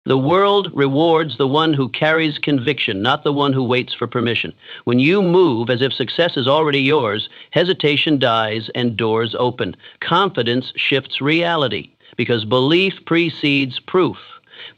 The world rewards the one who carries conviction, not the one who waits for permission. When you move as if success is already yours, hesitation dies and doors open. Confidence shifts reality because belief precedes proof.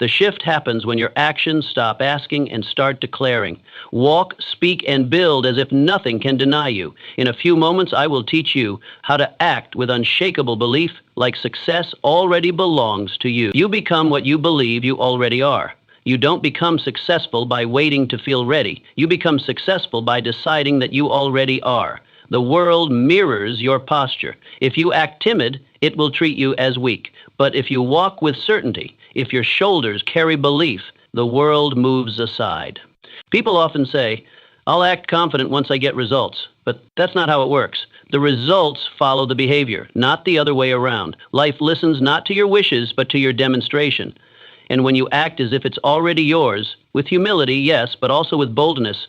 The shift happens when your actions stop asking and start declaring. Walk, speak, and build as if nothing can deny you. In a few moments, I will teach you how to act with unshakable belief like success already belongs to you. You become what you believe you already are. You don't become successful by waiting to feel ready. You become successful by deciding that you already are. The world mirrors your posture. If you act timid, it will treat you as weak. But if you walk with certainty, if your shoulders carry belief, the world moves aside. People often say, I'll act confident once I get results. But that's not how it works. The results follow the behavior, not the other way around. Life listens not to your wishes, but to your demonstration. And when you act as if it's already yours, with humility, yes, but also with boldness,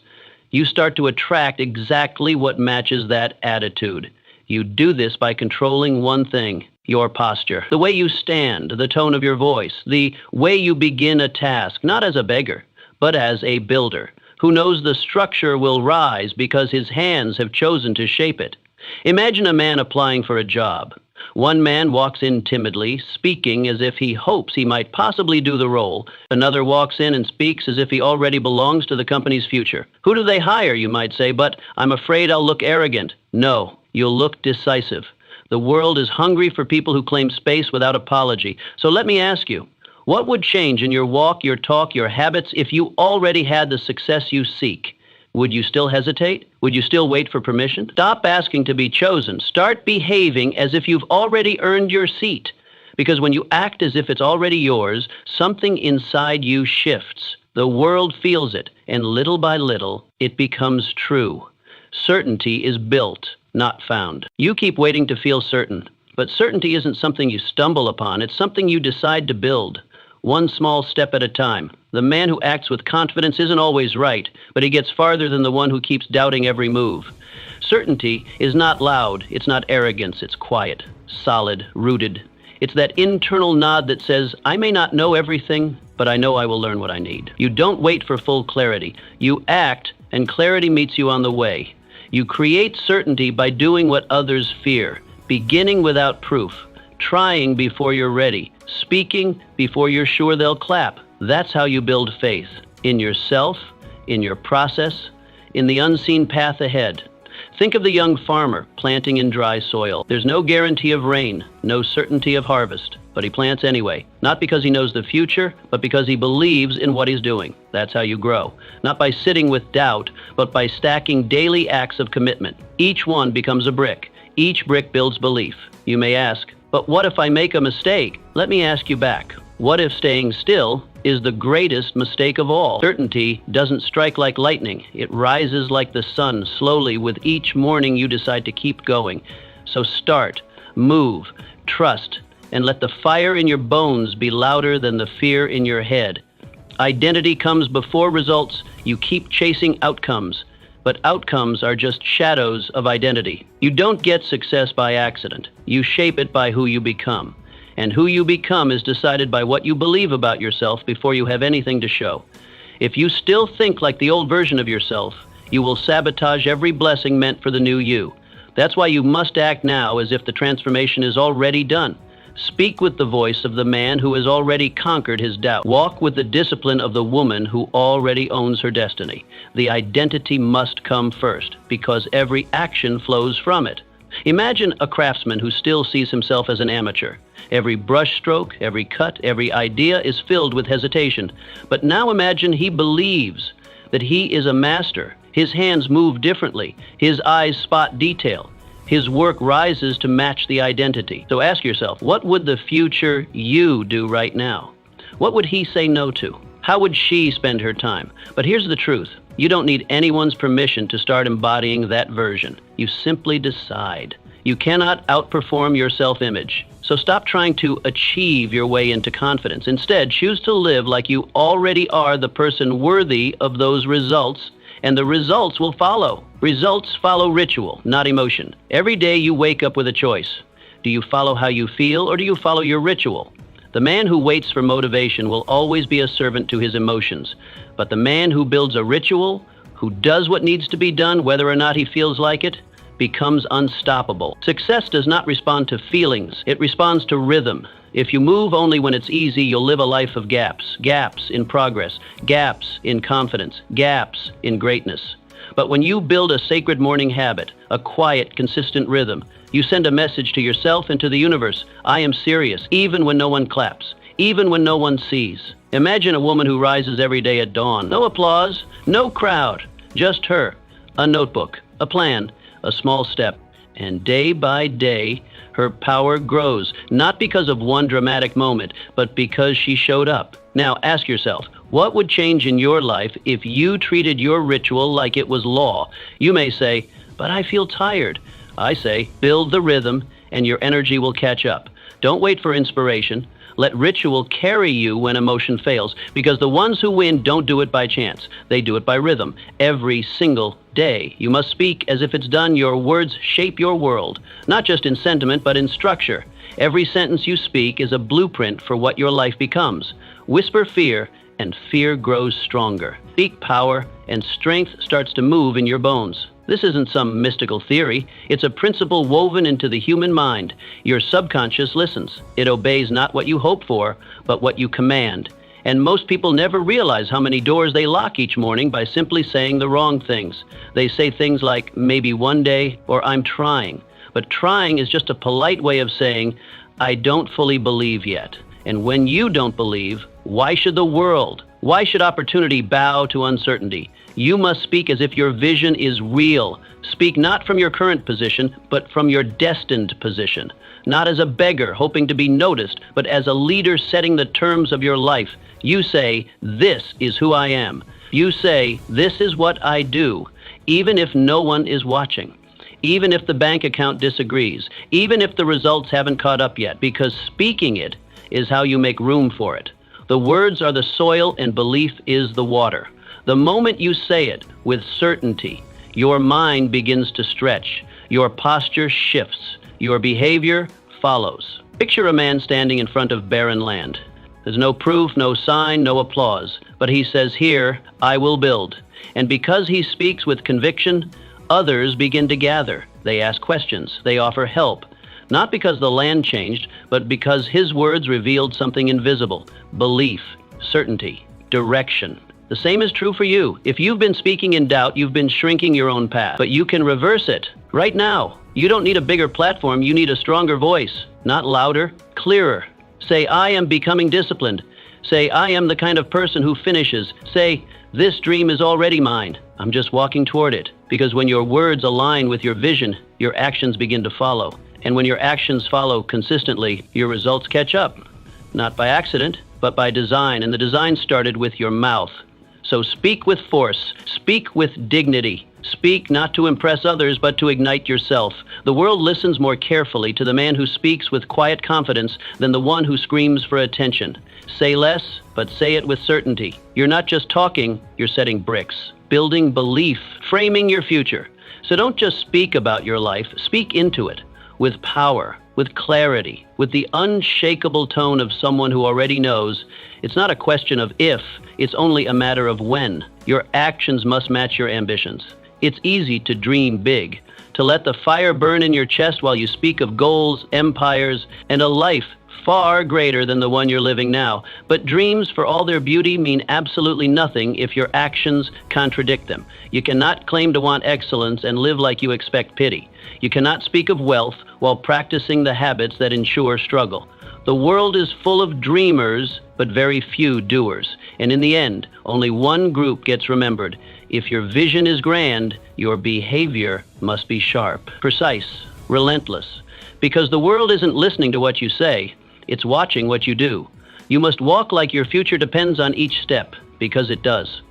you start to attract exactly what matches that attitude. You do this by controlling one thing, your posture. The way you stand, the tone of your voice, the way you begin a task, not as a beggar, but as a builder, who knows the structure will rise because his hands have chosen to shape it. Imagine a man applying for a job. One man walks in timidly, speaking as if he hopes he might possibly do the role. Another walks in and speaks as if he already belongs to the company's future. Who do they hire, you might say, but I'm afraid I'll look arrogant. No, you'll look decisive. The world is hungry for people who claim space without apology. So let me ask you, what would change in your walk, your talk, your habits if you already had the success you seek? Would you still hesitate? Would you still wait for permission? Stop asking to be chosen. Start behaving as if you've already earned your seat. Because when you act as if it's already yours, something inside you shifts. The world feels it, and little by little, it becomes true. Certainty is built, not found. You keep waiting to feel certain, but certainty isn't something you stumble upon. It's something you decide to build. One small step at a time. The man who acts with confidence isn't always right, but he gets farther than the one who keeps doubting every move. Certainty is not loud, it's not arrogance, it's quiet, solid, rooted. It's that internal nod that says, I may not know everything, but I know I will learn what I need. You don't wait for full clarity. You act, and clarity meets you on the way. You create certainty by doing what others fear, beginning without proof, trying before you're ready, speaking before you're sure they'll clap. That's how you build faith, in yourself, in your process, in the unseen path ahead. Think of the young farmer planting in dry soil. There's no guarantee of rain, no certainty of harvest, but he plants anyway, not because he knows the future, but because he believes in what he's doing. That's how you grow, not by sitting with doubt, but by stacking daily acts of commitment. Each one becomes a brick. Each brick builds belief. You may ask, but what if I make a mistake? Let me ask you back. What if staying still is the greatest mistake of all? Certainty doesn't strike like lightning. It rises like the sun slowly with each morning you decide to keep going. So start, move, trust, and let the fire in your bones be louder than the fear in your head. Identity comes before results. You keep chasing outcomes, but outcomes are just shadows of identity. You don't get success by accident. You shape it by who you become. And who you become is decided by what you believe about yourself before you have anything to show. If you still think like the old version of yourself, you will sabotage every blessing meant for the new you. That's why you must act now as if the transformation is already done. Speak with the voice of the man who has already conquered his doubt. Walk with the discipline of the woman who already owns her destiny. The identity must come first, because every action flows from it. Imagine a craftsman who still sees himself as an amateur. Every brush stroke, every cut, every idea is filled with hesitation. But now imagine he believes that he is a master. His hands move differently. His eyes spot detail. His work rises to match the identity. So ask yourself, what would the future you do right now? What would he say no to? How would she spend her time? But here's the truth. You don't need anyone's permission to start embodying that version. You simply decide. You cannot outperform your self-image. So stop trying to achieve your way into confidence. Instead, choose to live like you already are the person worthy of those results, and the results will follow. Results follow ritual, not emotion. Every day you wake up with a choice. Do you follow how you feel, or do you follow your ritual? The man who waits for motivation will always be a servant to his emotions. But the man who builds a ritual, who does what needs to be done whether or not he feels like it, becomes unstoppable. Success does not respond to feelings. It responds to rhythm. If you move only when it's easy, you'll live a life of gaps. Gaps in progress. Gaps in confidence. Gaps in greatness. But when you build a sacred morning habit, a quiet, consistent rhythm, you send a message to yourself and to the universe. I am serious, even when no one claps, even when no one sees. Imagine a woman who rises every day at dawn. No applause, no crowd, just her, a notebook, a plan, a small step. And day by day, her power grows, not because of one dramatic moment, but because she showed up. Now ask yourself, what would change in your life if you treated your ritual like it was law? You may say, but I feel tired. I say, build the rhythm and your energy will catch up. Don't wait for inspiration. Let ritual carry you when emotion fails, because the ones who win don't do it by chance. They do it by rhythm. Every single day, you must speak as if it's done. Your words shape your world, not just in sentiment, but in structure. Every sentence you speak is a blueprint for what your life becomes. Whisper fear, and fear grows stronger. Speak power, and strength starts to move in your bones. This isn't some mystical theory. It's a principle woven into the human mind. Your subconscious listens. It obeys not what you hope for, but what you command. And most people never realize how many doors they lock each morning by simply saying the wrong things. They say things like, maybe one day, or I'm trying. But trying is just a polite way of saying, I don't fully believe yet. And when you don't believe, why should the world? Why should opportunity bow to uncertainty? You must speak as if your vision is real. Speak not from your current position, but from your destined position. Not as a beggar hoping to be noticed, but as a leader setting the terms of your life. You say, this is who I am. You say, this is what I do, even if no one is watching. Even if the bank account disagrees. Even if the results haven't caught up yet, because speaking it is how you make room for it. The words are the soil and belief is the water. The moment you say it with certainty, your mind begins to stretch, your posture shifts, your behavior follows. Picture a man standing in front of barren land. There's no proof, no sign, no applause, but he says, here, I will build. And because he speaks with conviction, others begin to gather. They ask questions, they offer help. Not because the land changed, but because his words revealed something invisible: belief, certainty, direction. The same is true for you. If you've been speaking in doubt, you've been shrinking your own path. But you can reverse it right now. You don't need a bigger platform. You need a stronger voice, not louder, clearer. Say, I am becoming disciplined. Say, I am the kind of person who finishes. Say, this dream is already mine. I'm just walking toward it. Because when your words align with your vision, your actions begin to follow. And when your actions follow consistently, your results catch up. Not by accident, but by design. And the design started with your mouth. So speak with force, speak with dignity. Speak not to impress others, but to ignite yourself. The world listens more carefully to the man who speaks with quiet confidence than the one who screams for attention. Say less, but say it with certainty. You're not just talking, you're setting bricks, building belief, framing your future. So don't just speak about your life, speak into it. With power, with clarity, with the unshakable tone of someone who already knows. It's not a question of if, it's only a matter of when. Your actions must match your ambitions. It's easy to dream big, to let the fire burn in your chest while you speak of goals, empires, and a life far greater than the one you're living now. But dreams, for all their beauty, mean absolutely nothing if your actions contradict them. You cannot claim to want excellence and live like you expect pity. You cannot speak of wealth while practicing the habits that ensure struggle. The world is full of dreamers, but very few doers. And in the end, only one group gets remembered. If your vision is grand, your behavior must be sharp, precise, relentless. Because the world isn't listening to what you say, it's watching what you do. You must walk like your future depends on each step, because it does.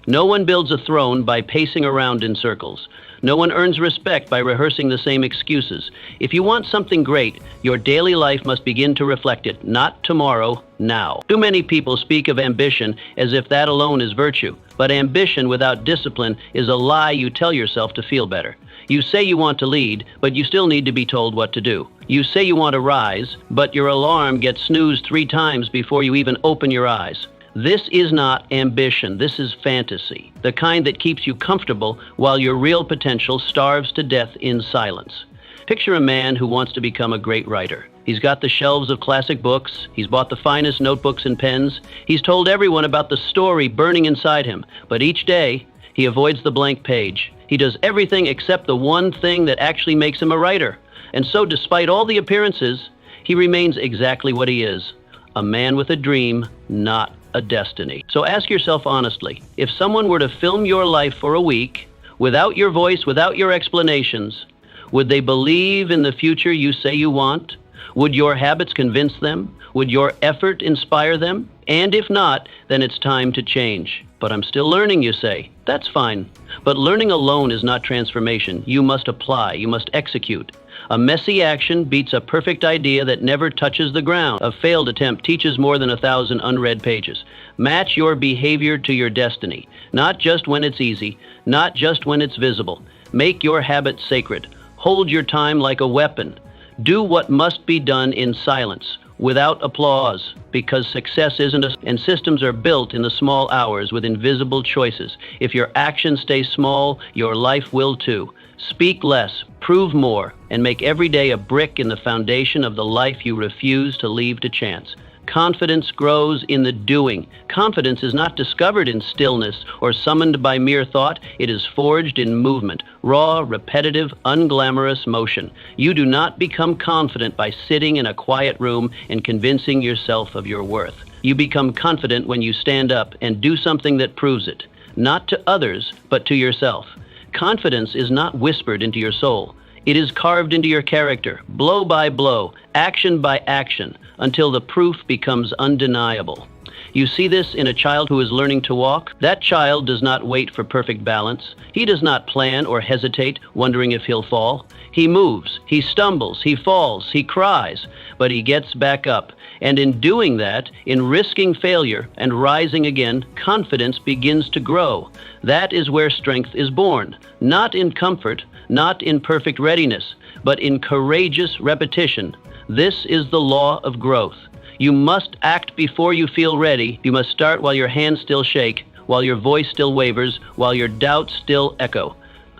No one builds a throne by pacing around in circles. No one earns respect by rehearsing the same excuses. If you want something great, your daily life must begin to reflect it, not tomorrow, now. Too many people speak of ambition as if that alone is virtue, but ambition without discipline is a lie you tell yourself to feel better. You say you want to lead, but you still need to be told what to do. You say you want to rise, but your alarm gets snoozed 3 times before you even open your eyes. This is not ambition. This is fantasy, the kind that keeps you comfortable while your real potential starves to death in silence. Picture a man who wants to become a great writer. He's got the shelves of classic books. He's bought the finest notebooks and pens. He's told everyone about the story burning inside him. But each day, he avoids the blank page. He does everything except the one thing that actually makes him a writer. And so, despite all the appearances, he remains exactly what he is, a man with a dream, not a destiny. So ask yourself honestly, if someone were to film your life for a week, without your voice, without your explanations, would they believe in the future you say you want? Would your habits convince them? Would your effort inspire them? And if not, then it's time to change. But I'm still learning, you say. That's fine. But learning alone is not transformation. You must apply. You must execute. A messy action beats a perfect idea that never touches the ground. A failed attempt teaches more than 1,000 unread pages. Match your behavior to your destiny, not just when it's easy, not just when it's visible. Make your habits sacred. Hold your time like a weapon. Do what must be done in silence, without applause, because success isn't and systems are built in the small hours with invisible choices. If your actions stay small, your life will too. Speak less, prove more, and make every day a brick in the foundation of the life you refuse to leave to chance. Confidence grows in the doing. Confidence is not discovered in stillness or summoned by mere thought. It is forged in movement, raw, repetitive, unglamorous motion. You do not become confident by sitting in a quiet room and convincing yourself of your worth. You become confident when you stand up and do something that proves it, not to others, but to yourself. Confidence is not whispered into your soul. It is carved into your character, blow by blow, action by action, until the proof becomes undeniable. You see this in a child who is learning to walk. That child does not wait for perfect balance. He does not plan or hesitate, wondering if he'll fall. He moves, he stumbles, he falls, he cries, but he gets back up. And in doing that, in risking failure and rising again, confidence begins to grow. That is where strength is born, not in comfort, not in perfect readiness, but in courageous repetition. This is the law of growth. You must act before you feel ready. You must start while your hands still shake, while your voice still wavers, while your doubts still echo.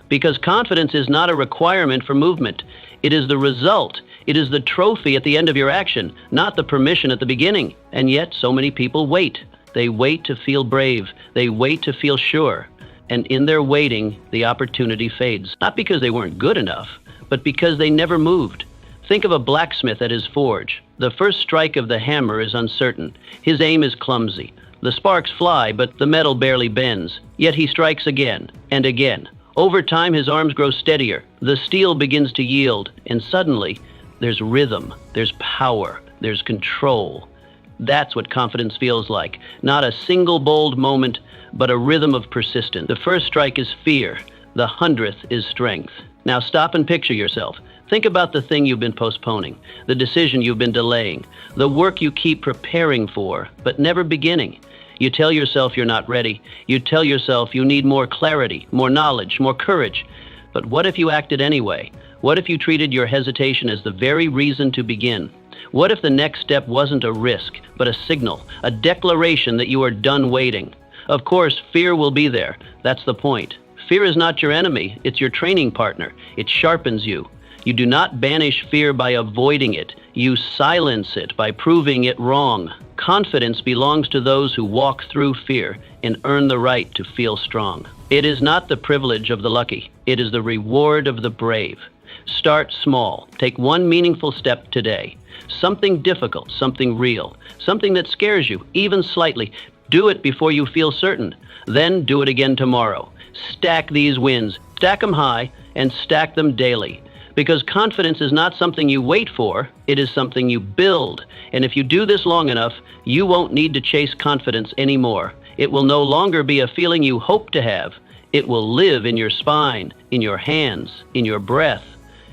Because confidence is not a requirement for movement. It is the result. It is the trophy at the end of your action, not the permission at the beginning. And yet so many people wait. They wait to feel brave. They wait to feel sure. And in their waiting, the opportunity fades. Not because they weren't good enough, but because they never moved. Think of a blacksmith at his forge. The first strike of the hammer is uncertain. His aim is clumsy. The sparks fly, but the metal barely bends. Yet he strikes again and again. Over time, his arms grow steadier. The steel begins to yield, and suddenly, there's rhythm, there's power, there's control. That's what confidence feels like. Not a single bold moment, but a rhythm of persistence. The first strike is fear. The 100th is strength. Now stop and picture yourself. Think about the thing you've been postponing, the decision you've been delaying, the work you keep preparing for, but never beginning. You tell yourself you're not ready. You tell yourself you need more clarity, more knowledge, more courage. But what if you acted anyway? What if you treated your hesitation as the very reason to begin? What if the next step wasn't a risk, but a signal, a declaration that you are done waiting? Of course, fear will be there. That's the point. Fear is not your enemy. It's your training partner. It sharpens you. You do not banish fear by avoiding it. You silence it by proving it wrong. Confidence belongs to those who walk through fear and earn the right to feel strong. It is not the privilege of the lucky. It is the reward of the brave. Start small. Take one meaningful step today. Something difficult, something real, something that scares you, even slightly. Do it before you feel certain. Then do it again tomorrow. Stack these wins. Stack them high and stack them daily. Because confidence is not something you wait for, it is something you build. And if you do this long enough, you won't need to chase confidence anymore. It will no longer be a feeling you hope to have. It will live in your spine, in your hands, in your breath.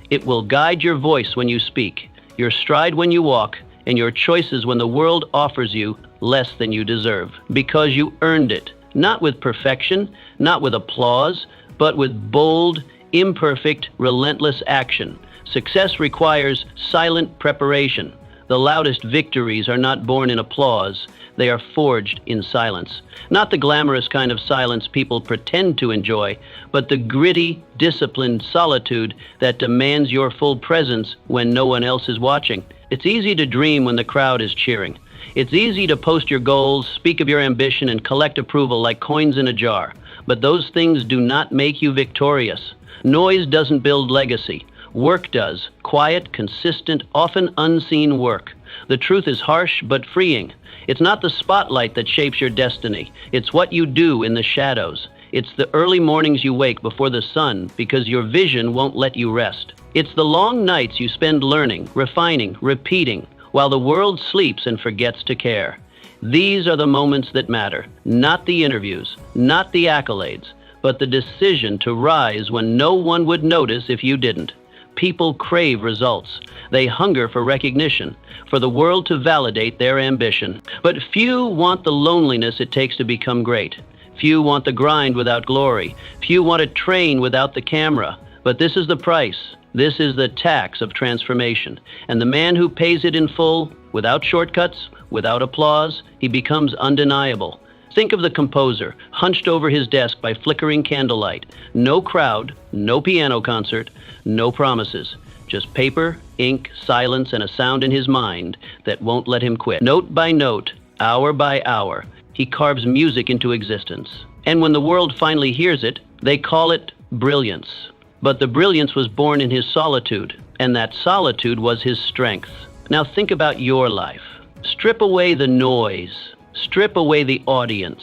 It will guide your voice when you speak, your stride when you walk, and your choices when the world offers you less than you deserve. Because you earned it, not with perfection, not with applause, but with bold, imperfect, relentless action. Success requires silent preparation. The loudest victories are not born in applause. They are forged in silence. Not the glamorous kind of silence people pretend to enjoy, but the gritty, disciplined solitude that demands your full presence when no one else is watching. It's easy to dream when the crowd is cheering. It's easy to post your goals, speak of your ambition, and collect approval like coins in a jar. But those things do not make you victorious. Noise doesn't build legacy. Work does. Quiet, consistent, often unseen work. The truth is harsh but freeing. It's not the spotlight that shapes your destiny. It's what you do in the shadows. It's the early mornings you wake before the sun because your vision won't let you rest. It's the long nights you spend learning, refining, repeating, while the world sleeps and forgets to care. These are the moments that matter, not the interviews, not the accolades, but the decision to rise when no one would notice if you didn't. People crave results. They hunger for recognition, for the world to validate their ambition. But few want the loneliness it takes to become great. Few want the grind without glory. Few want to train without the camera. But this is the price. This is the tax of transformation. And the man who pays it in full, without shortcuts, without applause, he becomes undeniable. Think of the composer, hunched over his desk by flickering candlelight. No crowd, no piano concert, no promises. Just paper, ink, silence, and a sound in his mind that won't let him quit. Note by note, hour by hour, he carves music into existence. And when the world finally hears it, they call it brilliance. But the brilliance was born in his solitude, and that solitude was his strength. Now think about your life. Strip away the noise. Strip away the audience.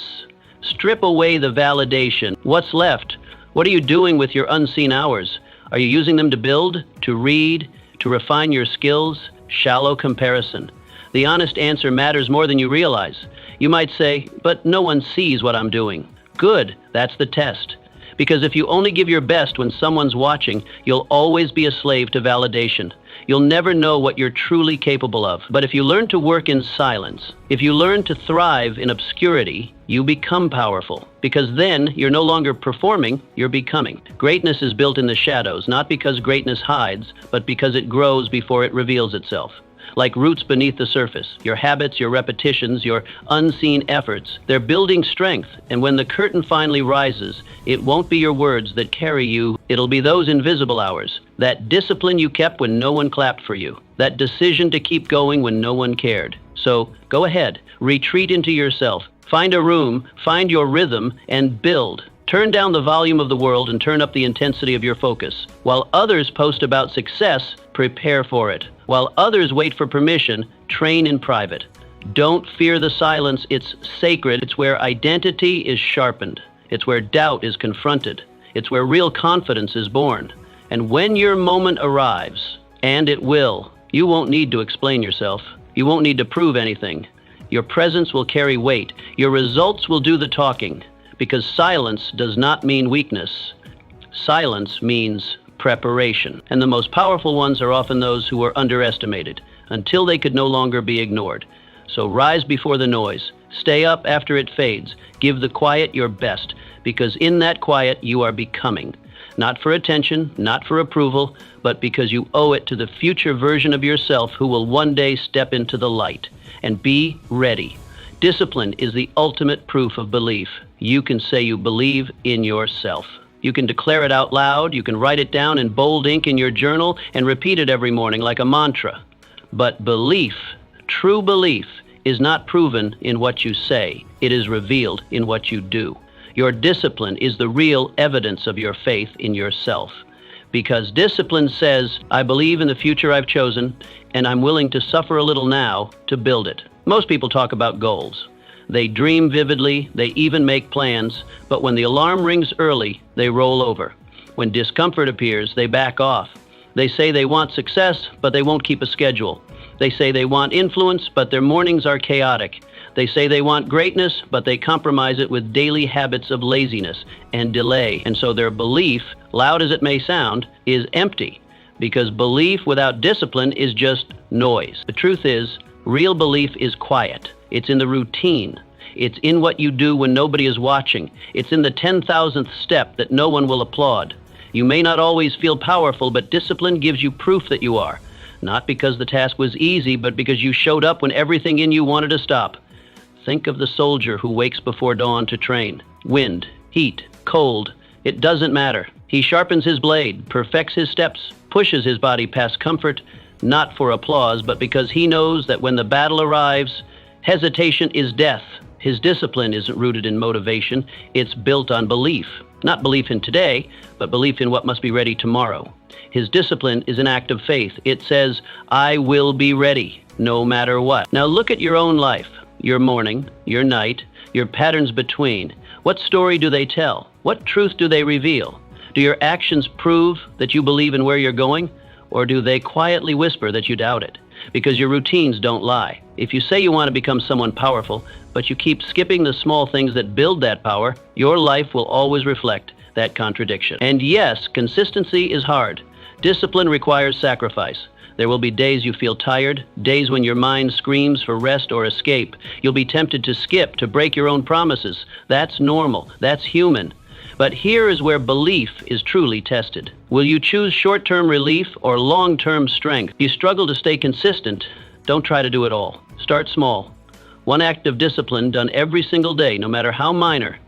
Strip away the validation. What's left? What are you doing with your unseen hours? Are you using them to build, to read, to refine your skills? Shallow comparison. The honest answer matters more than you realize. You might say, but no one sees what I'm doing. Good, that's the test. Because if you only give your best when someone's watching, you'll always be a slave to validation. You'll never know what you're truly capable of. But if you learn to work in silence, if you learn to thrive in obscurity, you become powerful. Because then you're no longer performing, you're becoming. Greatness is built in the shadows, not because greatness hides, but because it grows before it reveals itself. Like roots beneath the surface, your habits, your repetitions, your unseen efforts, they're building strength. And when the curtain finally rises, it won't be your words that carry you. It'll be those invisible hours. That discipline you kept when no one clapped for you. That decision to keep going when no one cared. So go ahead, retreat into yourself. Find a room, find your rhythm, and build. Turn down the volume of the world and turn up the intensity of your focus. While others post about success, prepare for it. While others wait for permission, train in private. Don't fear the silence. It's sacred. It's where identity is sharpened. It's where doubt is confronted. It's where real confidence is born. And when your moment arrives, and it will, you won't need to explain yourself. You won't need to prove anything. Your presence will carry weight. Your results will do the talking. Because silence does not mean weakness. Silence means preparation. And the most powerful ones are often those who were underestimated until they could no longer be ignored. So rise before the noise. Stay up after it fades. Give the quiet your best, because in that quiet you are becoming. Not for attention, not for approval, but because you owe it to the future version of yourself who will one day step into the light. And be ready. Discipline is the ultimate proof of belief. You can say you believe in yourself. You can declare it out loud. You can write it down in bold ink in your journal and repeat it every morning like a mantra. But belief, true belief, is not proven in what you say. It is revealed in what you do. Your discipline is the real evidence of your faith in yourself. Because discipline says, I believe in the future I've chosen, and I'm willing to suffer a little now to build it. Most people talk about goals. They dream vividly, they even make plans, but when the alarm rings early, they roll over. When discomfort appears, they back off. They say they want success, but they won't keep a schedule. They say they want influence, but their mornings are chaotic. They say they want greatness, but they compromise it with daily habits of laziness and delay. And so their belief, loud as it may sound, is empty, because belief without discipline is just noise. The truth is, real belief is quiet. It's in the routine. It's in what you do when nobody is watching. It's in the 10,000th step that no one will applaud. You may not always feel powerful, but discipline gives you proof that you are. Not because the task was easy, but because you showed up when everything in you wanted to stop. Think of the soldier who wakes before dawn to train. Wind, heat, cold, it doesn't matter. He sharpens his blade, perfects his steps, pushes his body past comfort, not for applause, but because he knows that when the battle arrives, hesitation is death. His discipline isn't rooted in motivation, it's built on belief. Not belief in today, but belief in what must be ready tomorrow. His discipline is an act of faith. It says, I will be ready, no matter what. Now look at your own life, your morning, your night, your patterns between. What story do they tell? What truth do they reveal? Do your actions prove that you believe in where you're going? Or do they quietly whisper that you doubt it? Because your routines don't lie. If you say you want to become someone powerful, but you keep skipping the small things that build that power, your life will always reflect that contradiction. And yes, consistency is hard. Discipline requires sacrifice. There will be days you feel tired, days when your mind screams for rest or escape. You'll be tempted to skip, to break your own promises. That's normal. That's human. But here is where belief is truly tested. Will you choose short-term relief or long-term strength? If you struggle to stay consistent, don't try to do it all. Start small. One act of discipline done every single day, no matter how minor,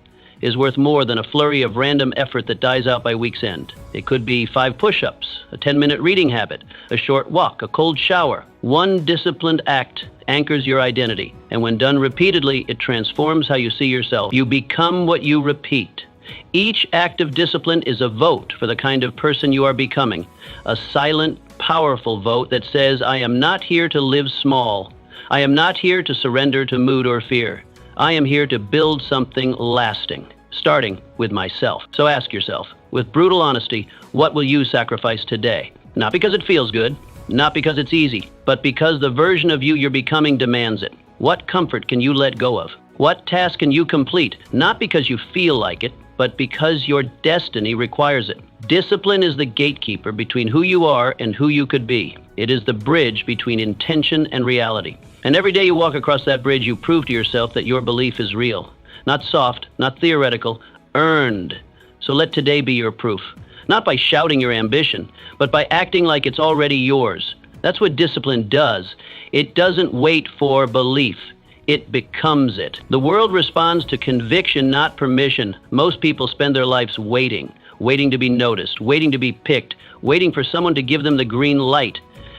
is worth more than a flurry of random effort that dies out by week's end. It could be 5 push-ups, a 10-minute reading habit, a short walk, a cold shower. One disciplined act anchors your identity, and when done repeatedly, it transforms how you see yourself. You become what you repeat. Each act of discipline is a vote for the kind of person you are becoming, a silent, powerful vote that says, I am not here to live small. I am not here to surrender to mood or fear. I am here to build something lasting, starting with myself. So ask yourself, with brutal honesty, what will you sacrifice today? Not because it feels good, not because it's easy, but because the version of you you're becoming demands it. What comfort can you let go of? What task can you complete? Not because you feel like it, but because your destiny requires it. Discipline is the gatekeeper between who you are and who you could be. It is the bridge between intention and reality. And every day you walk across that bridge, you prove to yourself that your belief is real. Not soft, not theoretical, earned. So let today be your proof. Not by shouting your ambition, but by acting like it's already yours. That's what discipline does. It doesn't wait for belief. It becomes it. The world responds to conviction, not permission. Most people spend their lives waiting to be noticed, waiting to be picked, waiting for someone to give them the green light.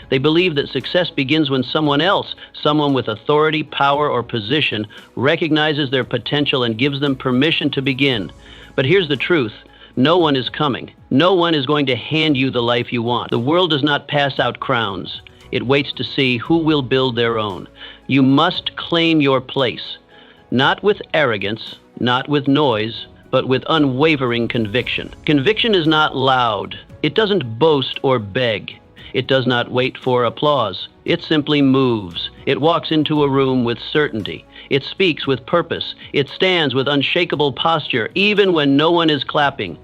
They believe that success begins when someone else, someone with authority, power, or position, recognizes their potential and gives them permission to begin. But here's the truth. No one is coming. No one is going to hand you the life you want. The world does not pass out crowns. It waits to see who will build their own. You must claim your place, not with arrogance, not with noise, but with unwavering conviction. Conviction is not loud. It doesn't boast or beg. It does not wait for applause. It simply moves. It walks into a room with certainty. It speaks with purpose. It stands with unshakable posture, even when no one is clapping.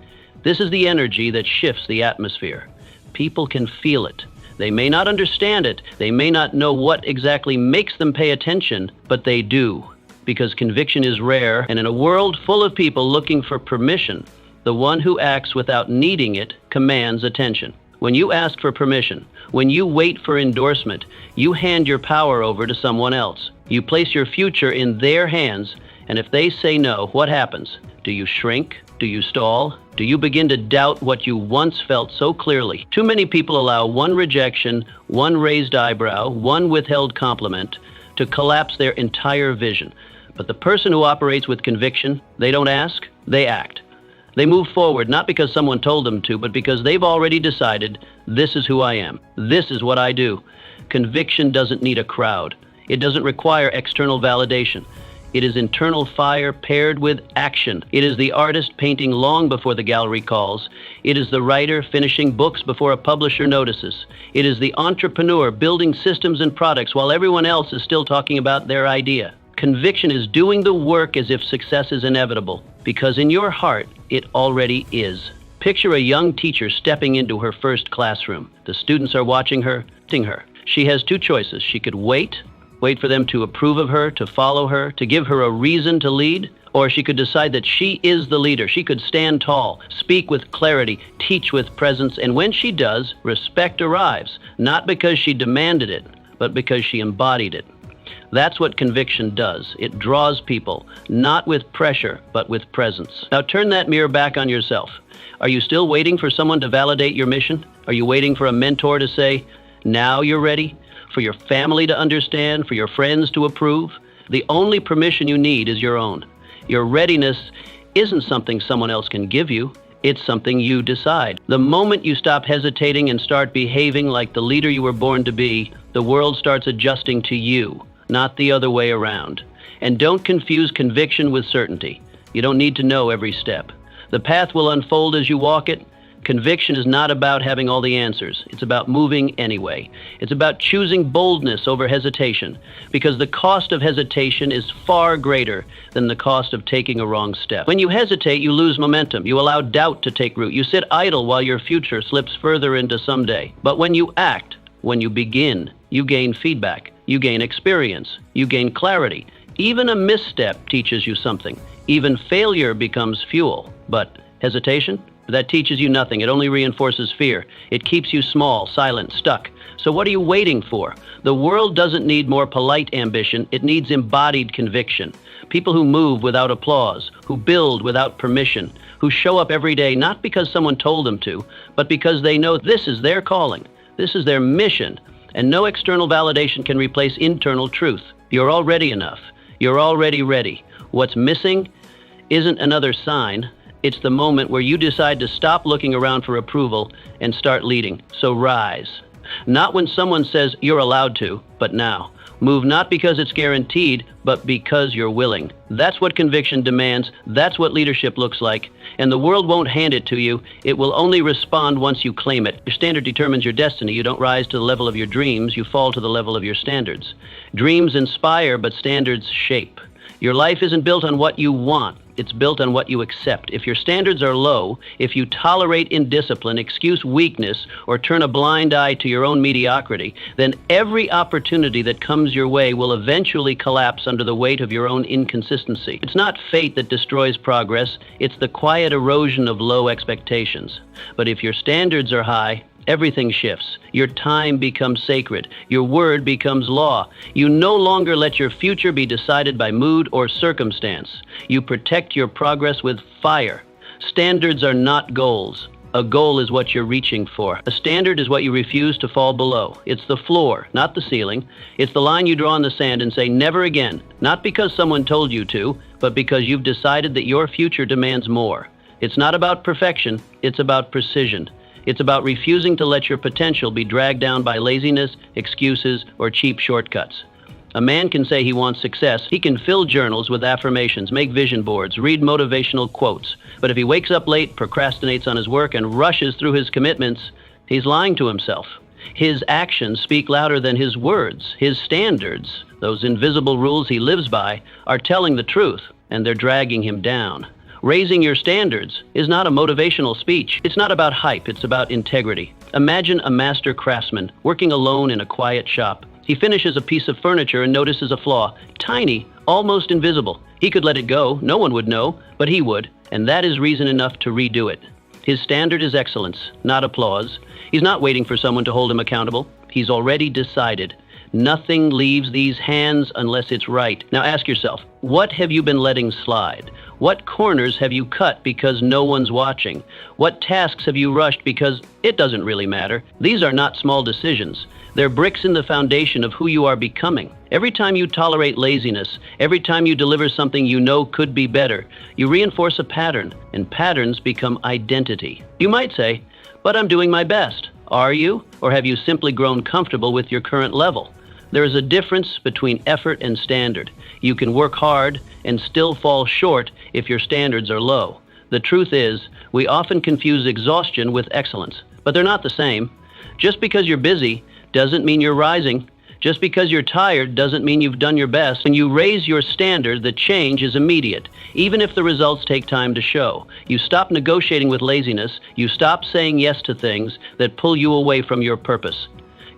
This is the energy that shifts the atmosphere. People can feel it. They may not understand it. They may not know what exactly makes them pay attention, but they do, because conviction is rare, and in a world full of people looking for permission, the one who acts without needing it commands attention. When you ask for permission, when you wait for endorsement, you hand your power over to someone else. You place your future in their hands, and if they say no, what happens? Do you shrink? Do you stall? Do you begin to doubt what you once felt so clearly? Too many people allow one rejection, one raised eyebrow, one withheld compliment to collapse their entire vision. But the person who operates with conviction, they don't ask, they act. They move forward not because someone told them to, but because they've already decided, this is who I am. This is what I do. Conviction doesn't need a crowd. It doesn't require external validation. It is internal fire paired with action. It is the artist painting long before the gallery calls. It is the writer finishing books before a publisher notices. It is the entrepreneur building systems and products while everyone else is still talking about their idea. Conviction is doing the work as if success is inevitable, because in your heart, it already is. Picture a young teacher stepping into her first classroom. The students are watching her, She has two choices. She could wait wait for them to approve of her, to follow her, to give her a reason to lead. Or she could decide that she is the leader. She could stand tall, speak with clarity, teach with presence, and when she does, respect arrives, not because she demanded it, but because she embodied it. That's what conviction does. It draws people, not with pressure, but with presence. Now turn that mirror back on yourself. Are you still waiting for someone to validate your mission? Are you waiting for a mentor to say, now you're ready? For your family to understand? For your friends to approve? The only permission you need is your own. Your readiness isn't something someone else can give you. It's something you decide. The moment you stop hesitating and start behaving like the leader you were born to be, the world starts adjusting to you, not the other way around. And don't confuse conviction with certainty. You don't need to know every step. The path will unfold as you walk it. Conviction is not about having all the answers. It's about moving anyway. It's about choosing boldness over hesitation, because the cost of hesitation is far greater than the cost of taking a wrong step. When you hesitate, you lose momentum. You allow doubt to take root. You sit idle while your future slips further into someday. But when you act, when you begin, you gain feedback. You gain experience. You gain clarity. Even a misstep teaches you something. Even failure becomes fuel. But hesitation? That teaches you nothing. It only reinforces fear. It keeps you small, silent, stuck. So what are you waiting for? The world doesn't need more polite ambition. It needs embodied conviction. People who move without applause, who build without permission, who show up every day not because someone told them to, but because they know this is their calling. This is their mission. And no external validation can replace internal truth. You're already enough. You're already ready. What's missing isn't another sign. It's the moment where you decide to stop looking around for approval and start leading. So rise. Not when someone says you're allowed to, but now. Move not because it's guaranteed, but because you're willing. That's what conviction demands. That's what leadership looks like. And the world won't hand it to you. It will only respond once you claim it. Your standard determines your destiny. You don't rise to the level of your dreams. You fall to the level of your standards. Dreams inspire, but standards shape. Your life isn't built on what you want. It's built on what you accept. If your standards are low, if you tolerate indiscipline, excuse weakness, or turn a blind eye to your own mediocrity, then every opportunity that comes your way will eventually collapse under the weight of your own inconsistency. It's not fate that destroys progress. It's the quiet erosion of low expectations. But if your standards are high, everything shifts. Your time becomes sacred. Your word becomes law. You no longer let your future be decided by mood or circumstance. You protect your progress with fire. Standards are not goals. A goal is what you're reaching for. A standard is what you refuse to fall below. It's the floor, not the ceiling. It's the line you draw in the sand and say never again, not because someone told you to, but because you've decided that your future demands more. It's not about perfection. It's about precision. It's about refusing to let your potential be dragged down by laziness, excuses, or cheap shortcuts. A man can say he wants success. He can fill journals with affirmations, make vision boards, read motivational quotes. But if he wakes up late, procrastinates on his work, and rushes through his commitments, he's lying to himself. His actions speak louder than his words. His standards, those invisible rules he lives by, are telling the truth, and they're dragging him down. Raising your standards is not a motivational speech. It's not about hype, it's about integrity. Imagine a master craftsman working alone in a quiet shop. He finishes a piece of furniture and notices a flaw, tiny, almost invisible. He could let it go, no one would know, but he would, and that is reason enough to redo it. His standard is excellence, not applause. He's not waiting for someone to hold him accountable. He's already decided. Nothing leaves these hands unless it's right. Now ask yourself, what have you been letting slide? What corners have you cut because no one's watching? What tasks have you rushed because it doesn't really matter? These are not small decisions. They're bricks in the foundation of who you are becoming. Every time you tolerate laziness, every time you deliver something you know could be better, you reinforce a pattern, and patterns become identity. You might say, but I'm doing my best. Are you? Or have you simply grown comfortable with your current level? There is a difference between effort and standard. You can work hard and still fall short if your standards are low. The truth is, we often confuse exhaustion with excellence, but they're not the same. Just because you're busy doesn't mean you're rising. Just because you're tired doesn't mean you've done your best. When you raise your standard, the change is immediate, even if the results take time to show. You stop negotiating with laziness. You stop saying yes to things that pull you away from your purpose.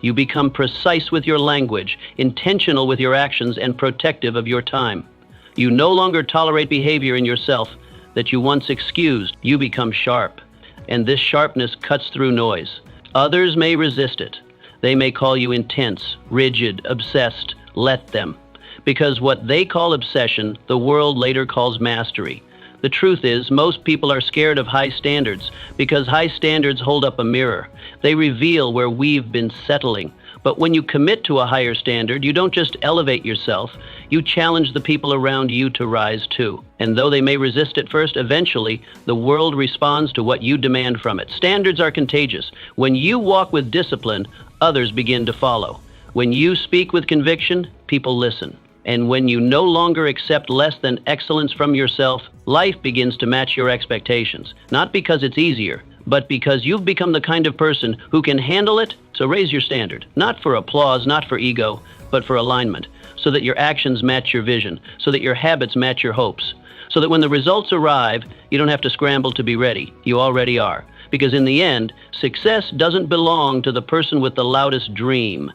You become precise with your language, intentional with your actions, and protective of your time. You no longer tolerate behavior in yourself that you once excused. You become sharp, and this sharpness cuts through noise. Others may resist it. They may call you intense, rigid, obsessed. Let them. Because what they call obsession, the world later calls mastery. The truth is, most people are scared of high standards because high standards hold up a mirror. They reveal where we've been settling. But when you commit to a higher standard, you don't just elevate yourself, you challenge the people around you to rise too. And though they may resist at first, eventually, the world responds to what you demand from it. Standards are contagious. When you walk with discipline, others begin to follow. When you speak with conviction, people listen. And when you no longer accept less than excellence from yourself, life begins to match your expectations. Not because it's easier, but because you've become the kind of person who can handle it. So raise your standard, not for applause, not for ego, but for alignment, so that your actions match your vision, so that your habits match your hopes, so that when the results arrive, you don't have to scramble to be ready. You already are. Because in the end, success doesn't belong to the person with the loudest dream.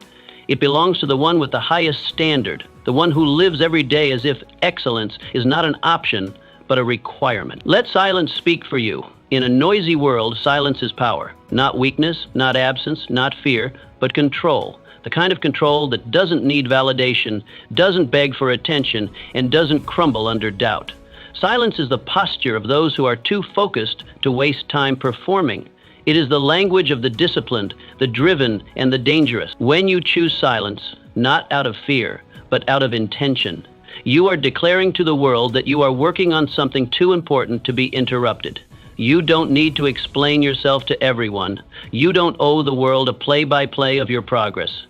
It belongs to the one with the highest standard, the one who lives every day as if excellence is not an option, but a requirement. Let silence speak for you. In a noisy world, silence is power. Not weakness, not absence, not fear, but control. The kind of control that doesn't need validation, doesn't beg for attention, and doesn't crumble under doubt. Silence is the posture of those who are too focused to waste time performing. It is the language of the disciplined, the driven, and the dangerous. When you choose silence, not out of fear, but out of intention, you are declaring to the world that you are working on something too important to be interrupted. You don't need to explain yourself to everyone. You don't owe the world a play-by-play of your progress.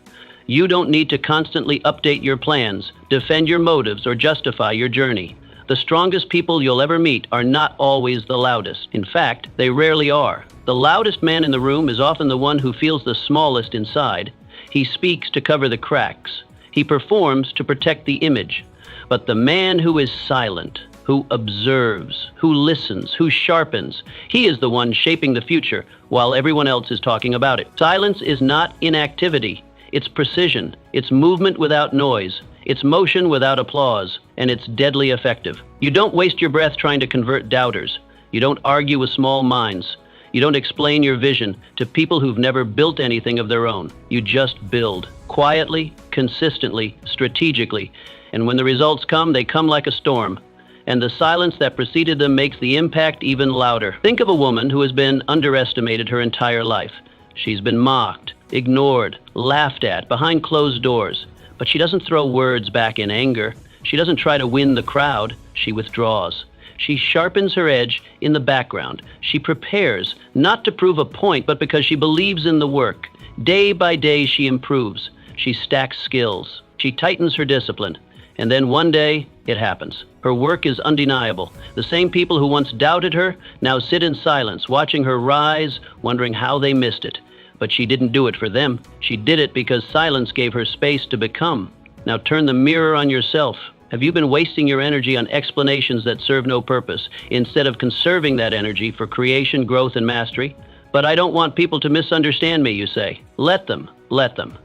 You don't need to constantly update your plans, defend your motives, or justify your journey. The strongest people you'll ever meet are not always the loudest. In fact, they rarely are. The loudest man in the room is often the one who feels the smallest inside. He speaks to cover the cracks. He performs to protect the image. But the man who is silent, who observes, who listens, who sharpens, he is the one shaping the future while everyone else is talking about it. Silence is not inactivity. It's precision. It's movement without noise. It's motion without applause. And it's deadly effective. You don't waste your breath trying to convert doubters. You don't argue with small minds. You don't explain your vision to people who've never built anything of their own. You just build. Quietly, consistently, strategically. And when the results come, they come like a storm. And the silence that preceded them makes the impact even louder. Think of a woman who has been underestimated her entire life. She's been mocked, ignored, laughed at, behind closed doors. But she doesn't throw words back in anger. She doesn't try to win the crowd. She withdraws. She sharpens her edge in the background. She prepares, not to prove a point, but because she believes in the work. Day by day, she improves. She stacks skills. She tightens her discipline. And then one day, it happens. Her work is undeniable. The same people who once doubted her now sit in silence, watching her rise, wondering how they missed it. But she didn't do it for them. She did it because silence gave her space to become. Now turn the mirror on yourself. Have you been wasting your energy on explanations that serve no purpose, instead of conserving that energy for creation, growth, and mastery? But I don't want people to misunderstand me, you say. Let them. Let them.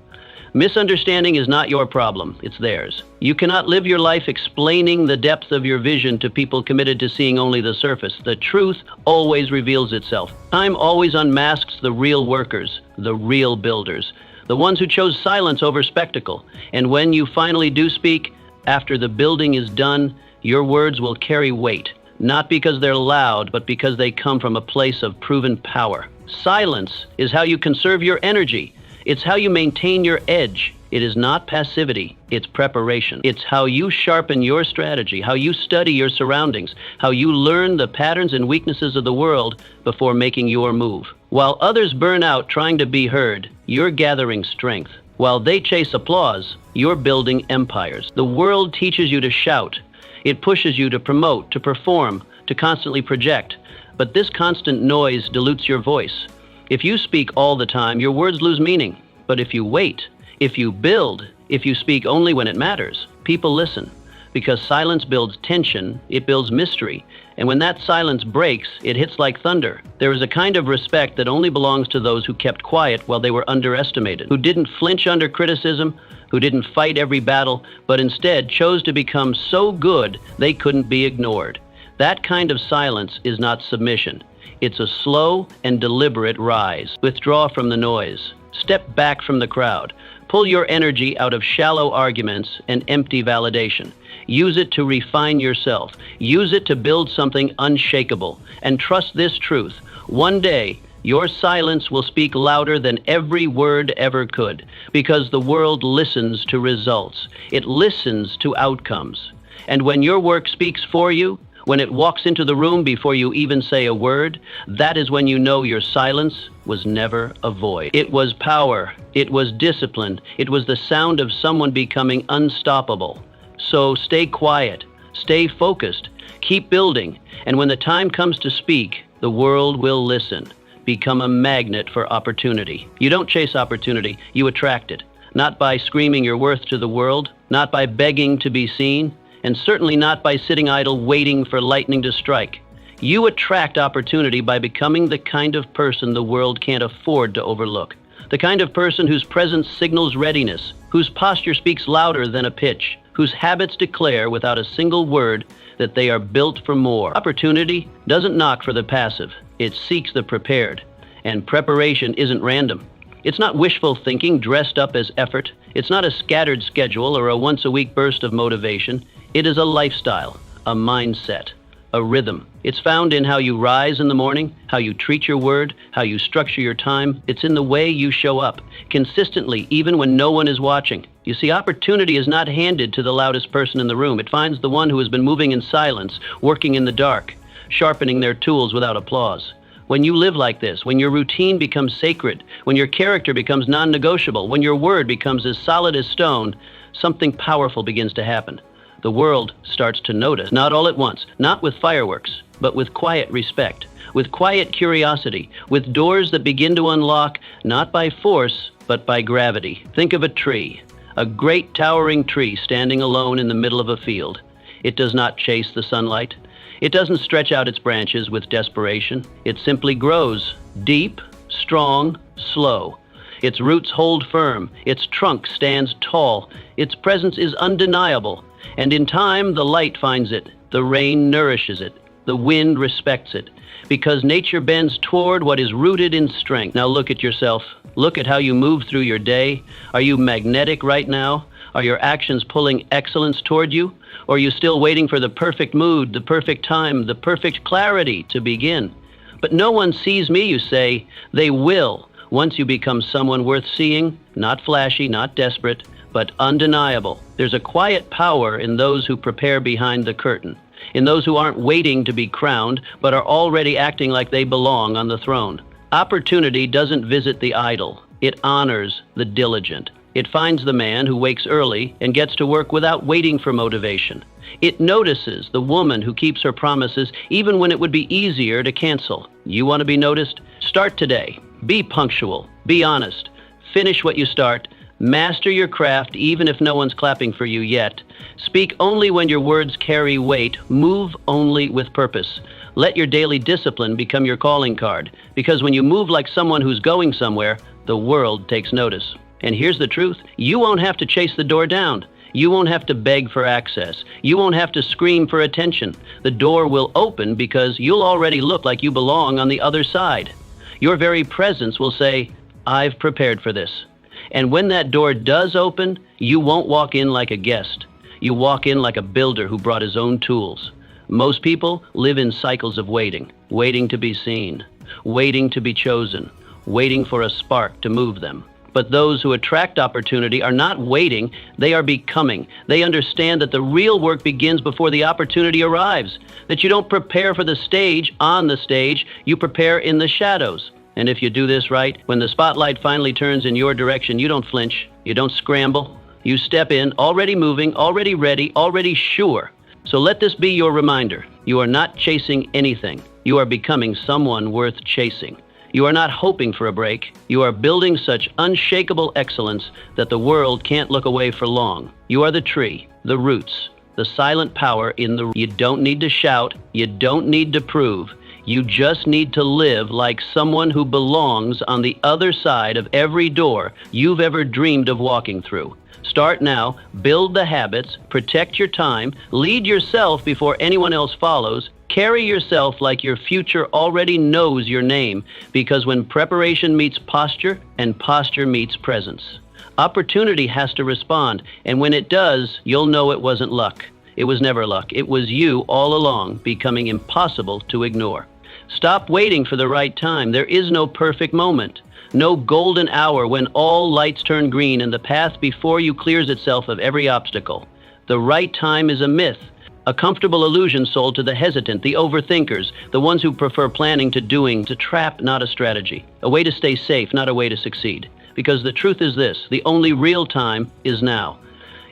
Misunderstanding is not your problem, it's theirs. You cannot live your life explaining the depth of your vision to people committed to seeing only the surface. The truth always reveals itself. Time always unmasks the real workers, the real builders, the ones who chose silence over spectacle. And when you finally do speak, after the building is done, your words will carry weight, not because they're loud, but because they come from a place of proven power. Silence is how you conserve your energy. It's how you maintain your edge. It is not passivity, it's preparation. It's how you sharpen your strategy, how you study your surroundings, how you learn the patterns and weaknesses of the world before making your move. While others burn out trying to be heard, you're gathering strength. While they chase applause, you're building empires. The world teaches you to shout. It pushes you to promote, to perform, to constantly project. But this constant noise dilutes your voice. If you speak all the time, your words lose meaning. But if you wait, if you build, if you speak only when it matters, people listen. because silence builds tension, it builds mystery. And when that silence breaks, it hits like thunder. There is a kind of respect that only belongs to those who kept quiet while they were underestimated, who didn't flinch under criticism, who didn't fight every battle, but instead chose to become so good they couldn't be ignored. That kind of silence is not submission. It's a slow and deliberate rise. Withdraw from the noise. Step back from the crowd. Pull your energy out of shallow arguments and empty validation. Use it to refine yourself. Use it to build something unshakable. And trust this truth. One day, your silence will speak louder than every word ever could, because the world listens to results. It listens to outcomes. And when your work speaks for you, when it walks into the room before you even say a word, that is when you know your silence was never a void. It was power. It was discipline. It was the sound of someone becoming unstoppable. So stay quiet. Stay focused. Keep building. And when the time comes to speak, the world will listen. Become a magnet for opportunity. You don't chase opportunity. You attract it. Not by screaming your worth to the world, not by begging to be seen, and certainly not by sitting idle waiting for lightning to strike. You attract opportunity by becoming the kind of person the world can't afford to overlook. The kind of person whose presence signals readiness, whose posture speaks louder than a pitch, whose habits declare without a single word that they are built for more. Opportunity doesn't knock for the passive. It seeks the prepared. And preparation isn't random. It's not wishful thinking dressed up as effort. It's not a scattered schedule or a once-a-week burst of motivation. It is a lifestyle, a mindset, a rhythm. It's found in how you rise in the morning, how you treat your word, how you structure your time. It's in the way you show up, consistently, even when no one is watching. You see, opportunity is not handed to the loudest person in the room. It finds the one who has been moving in silence, working in the dark, sharpening their tools without applause. When you live like this, when your routine becomes sacred, when your character becomes non-negotiable, when your word becomes as solid as stone, something powerful begins to happen. The world starts to notice, not all at once, not with fireworks, but with quiet respect, with quiet curiosity, with doors that begin to unlock, not by force, but by gravity. Think of a tree, a great towering tree standing alone in the middle of a field. It does not chase the sunlight. It doesn't stretch out its branches with desperation. It simply grows, deep, strong, slow. Its roots hold firm. Its trunk stands tall. Its presence is undeniable. And in time, the light finds it. The rain nourishes it. The wind respects it. Because nature bends toward what is rooted in strength. Now look at yourself. Look at how you move through your day. Are you magnetic right now? Are your actions pulling excellence toward you? Or are you still waiting for the perfect mood, the perfect time, the perfect clarity to begin? But no one sees me, you say. They will, once you become someone worth seeing, not flashy, not desperate, but undeniable. There's a quiet power in those who prepare behind the curtain, in those who aren't waiting to be crowned, but are already acting like they belong on the throne. Opportunity doesn't visit the idle. It honors the diligent. It finds the man who wakes early and gets to work without waiting for motivation. It notices the woman who keeps her promises even when it would be easier to cancel. You want to be noticed? Start today. Be punctual. Be honest. Finish what you start. Master your craft even if no one's clapping for you yet. Speak only when your words carry weight. Move only with purpose. Let your daily discipline become your calling card, because when you move like someone who's going somewhere, the world takes notice. And here's the truth. You won't have to chase the door down. You won't have to beg for access. You won't have to scream for attention. The door will open because you'll already look like you belong on the other side. Your very presence will say, I've prepared for this. And when that door does open, you won't walk in like a guest. You walk in like a builder who brought his own tools. Most people live in cycles of waiting, waiting to be seen, waiting to be chosen, waiting for a spark to move them. But those who attract opportunity are not waiting, they are becoming. They understand that the real work begins before the opportunity arrives, that you don't prepare for the stage on the stage, you prepare in the shadows. And if you do this right, when the spotlight finally turns in your direction, you don't flinch, you don't scramble. You step in, already moving, already ready, already sure. So let this be your reminder. You are not chasing anything. You are becoming someone worth chasing. You are not hoping for a break. You are building such unshakable excellence that the world can't look away for long. You are the tree, the roots, the silent power in the... You don't need to shout. You don't need to prove. You just need to live like someone who belongs on the other side of every door you've ever dreamed of walking through. Start now, build the habits, protect your time, lead yourself before anyone else follows, carry yourself like your future already knows your name, because when preparation meets posture and posture meets presence, opportunity has to respond, and when it does, you'll know it wasn't luck. It was never luck. It was you all along, becoming impossible to ignore. Stop waiting for the right time. There is no perfect moment. No golden hour when all lights turn green and the path before you clears itself of every obstacle. The right time is a myth, a comfortable illusion sold to the hesitant, the overthinkers, the ones who prefer planning to doing, to trap, not a strategy, a way to stay safe, not a way to succeed. Because the truth is this, the only real time is now.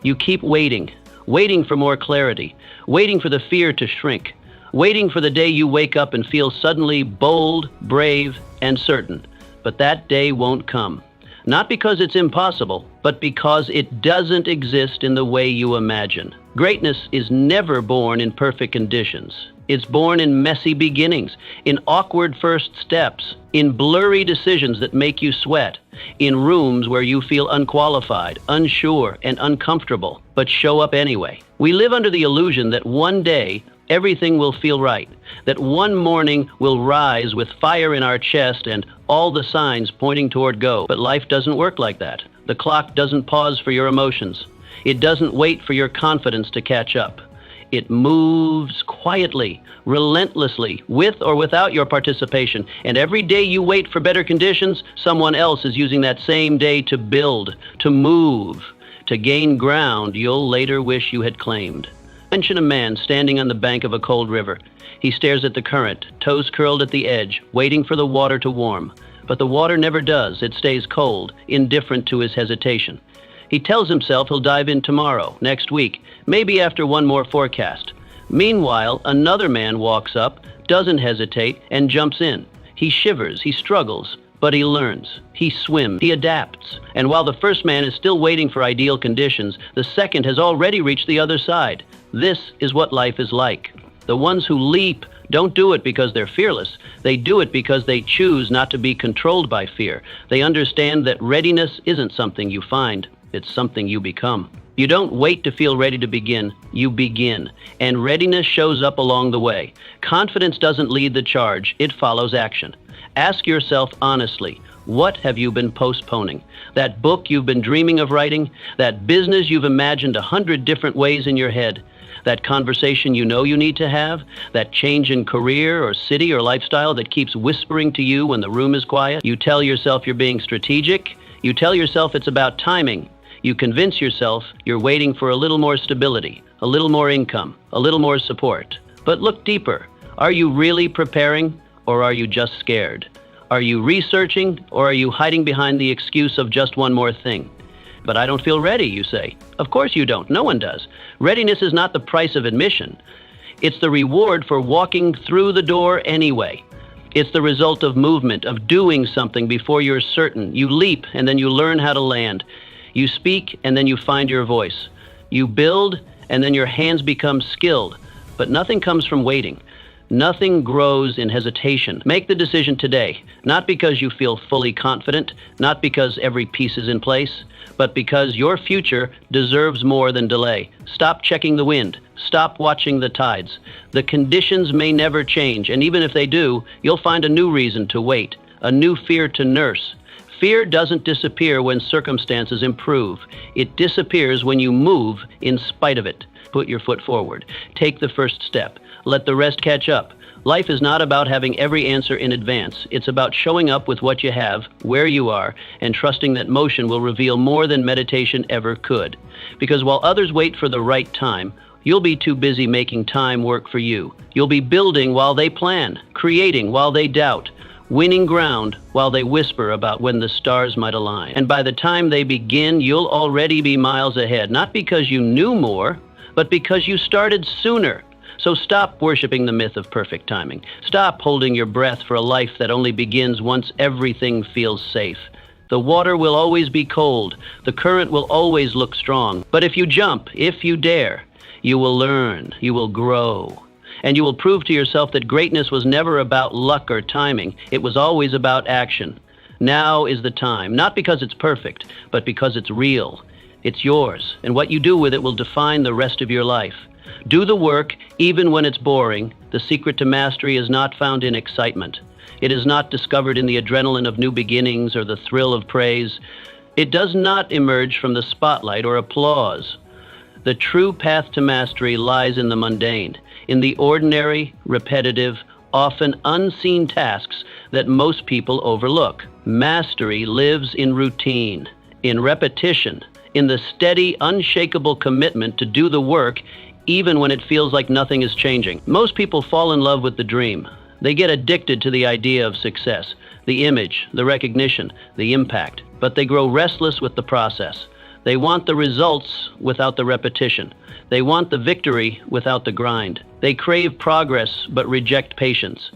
You keep waiting, waiting for more clarity, waiting for the fear to shrink, waiting for the day you wake up and feel suddenly bold, brave, and certain. But that day won't come. Not because it's impossible, but because it doesn't exist in the way you imagine. Greatness is never born in perfect conditions. It's born in messy beginnings, in awkward first steps, in blurry decisions that make you sweat, in rooms where you feel unqualified, unsure, and uncomfortable, but show up anyway. We live under the illusion that one day everything will feel right, that one morning will rise with fire in our chest and all the signs pointing toward go. But life doesn't work like that. The clock doesn't pause for your emotions. It doesn't wait for your confidence to catch up. It moves quietly, relentlessly, with or without your participation. And every day you wait for better conditions, someone else is using that same day to build, to move, to gain ground you'll later wish you had claimed. Mention a man standing on the bank of a cold river. He stares at the current, toes curled at the edge, waiting for the water to warm. But the water never does. It stays cold, indifferent to his hesitation. He tells himself he'll dive in tomorrow, next week, maybe after one more forecast. Meanwhile, another man walks up, doesn't hesitate, and jumps in. He shivers, he struggles, but he learns. He swims, he adapts. And while the first man is still waiting for ideal conditions, the second has already reached the other side. This is what life is like. The ones who leap don't do it because they're fearless. They do it because they choose not to be controlled by fear. They understand that readiness isn't something you find. It's something you become. You don't wait to feel ready to begin. You begin. And readiness shows up along the way. Confidence doesn't lead the charge. It follows action. Ask yourself honestly, what have you been postponing? That book you've been dreaming of writing? That business you've imagined 100 different ways in your head? That conversation you know you need to have? That change in career or city or lifestyle that keeps whispering to you when the room is quiet? You tell yourself you're being strategic. You tell yourself it's about timing. You convince yourself you're waiting for a little more stability, a little more income, a little more support. But look deeper. Are you really preparing, or are you just scared? Are you researching, or are you hiding behind the excuse of just one more thing? But I don't feel ready, you say. Of course you don't. No one does. Readiness is not the price of admission. It's the reward for walking through the door anyway. It's the result of movement, of doing something before you're certain. You leap, and then you learn how to land. You speak, and then you find your voice. You build, and then your hands become skilled. But nothing comes from waiting. Nothing grows in hesitation. Make the decision today, not because you feel fully confident, not because every piece is in place, but because your future deserves more than delay. Stop checking the wind. Stop watching the tides. The conditions may never change, and even if they do, you'll find a new reason to wait, a new fear to nurse. Fear doesn't disappear when circumstances improve. It disappears when you move in spite of it. Put your foot forward. Take the first step. Let the rest catch up. Life is not about having every answer in advance. It's about showing up with what you have, where you are, and trusting that motion will reveal more than meditation ever could. Because while others wait for the right time, you'll be too busy making time work for you. You'll be building while they plan, creating while they doubt, winning ground while they whisper about when the stars might align. And by the time they begin, you'll already be miles ahead, not because you knew more, but because you started sooner. So stop worshiping the myth of perfect timing. Stop holding your breath for a life that only begins once everything feels safe. The water will always be cold. The current will always look strong. But if you jump, if you dare, You will learn, you will grow, and you will prove to yourself that greatness was never about luck or timing. It was always about action. Now is the time, not because it's perfect, but because it's real. It's yours, and what you do with it will define the rest of your life. Do the work, even when it's boring. The secret to mastery is not found in excitement. It is not discovered in the adrenaline of new beginnings or the thrill of praise. It does not emerge from the spotlight or applause. The true path to mastery lies in the mundane, in the ordinary, repetitive, often unseen tasks that most people overlook. Mastery lives in routine, in repetition, in the steady, unshakable commitment to do the work even when it feels like nothing is changing. Most people fall in love with the dream. They get addicted to the idea of success, the image, the recognition, the impact, but they grow restless with the process. They want the results without the repetition. They want the victory without the grind. They crave progress but reject patience.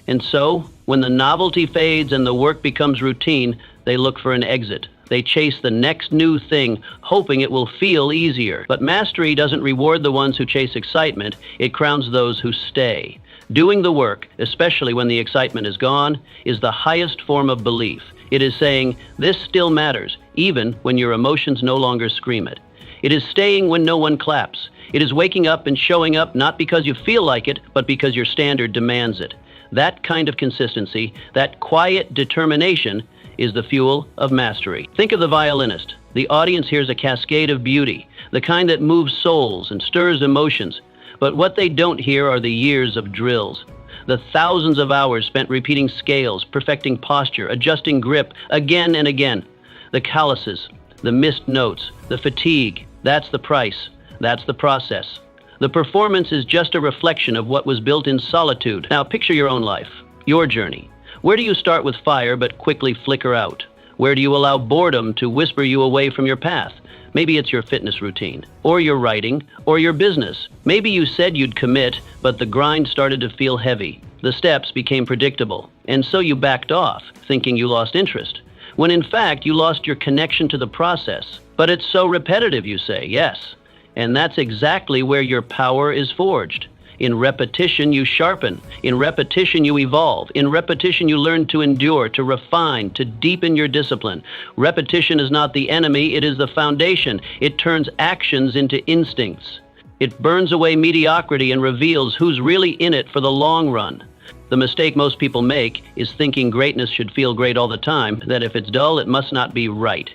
And so, when the novelty fades and the work becomes routine, they look for an exit. They chase the next new thing, hoping it will feel easier. But mastery doesn't reward the ones who chase excitement. It crowns those who stay. Doing the work, especially when the excitement is gone, is the highest form of belief. It is saying, this still matters, even when your emotions no longer scream it. It is staying when no one claps. It is waking up and showing up not because you feel like it, but because your standard demands it. That kind of consistency, that quiet determination, is the fuel of mastery. Think of the violinist. The audience hears a cascade of beauty, the kind that moves souls and stirs emotions. But what they don't hear are the years of drills, the thousands of hours spent repeating scales, perfecting posture, adjusting grip again and again. The calluses, the missed notes, the fatigue, that's the price, that's the process. The performance is just a reflection of what was built in solitude. Now picture your own life, your journey. Where do you start with fire but quickly flicker out? Where do you allow boredom to whisper you away from your path? Maybe it's your fitness routine, or your writing, or your business. Maybe you said you'd commit, but the grind started to feel heavy. The steps became predictable, and so you backed off, thinking you lost interest, when in fact you lost your connection to the process. But it's so repetitive, you say, yes. And that's exactly where your power is forged. In repetition, you sharpen. In repetition, you evolve. In repetition, you learn to endure, to refine, to deepen your discipline. Repetition is not the enemy, it is the foundation. It turns actions into instincts. It burns away mediocrity and reveals who's really in it for the long run. The mistake most people make is thinking greatness should feel great all the time, that if it's dull, it must not be right.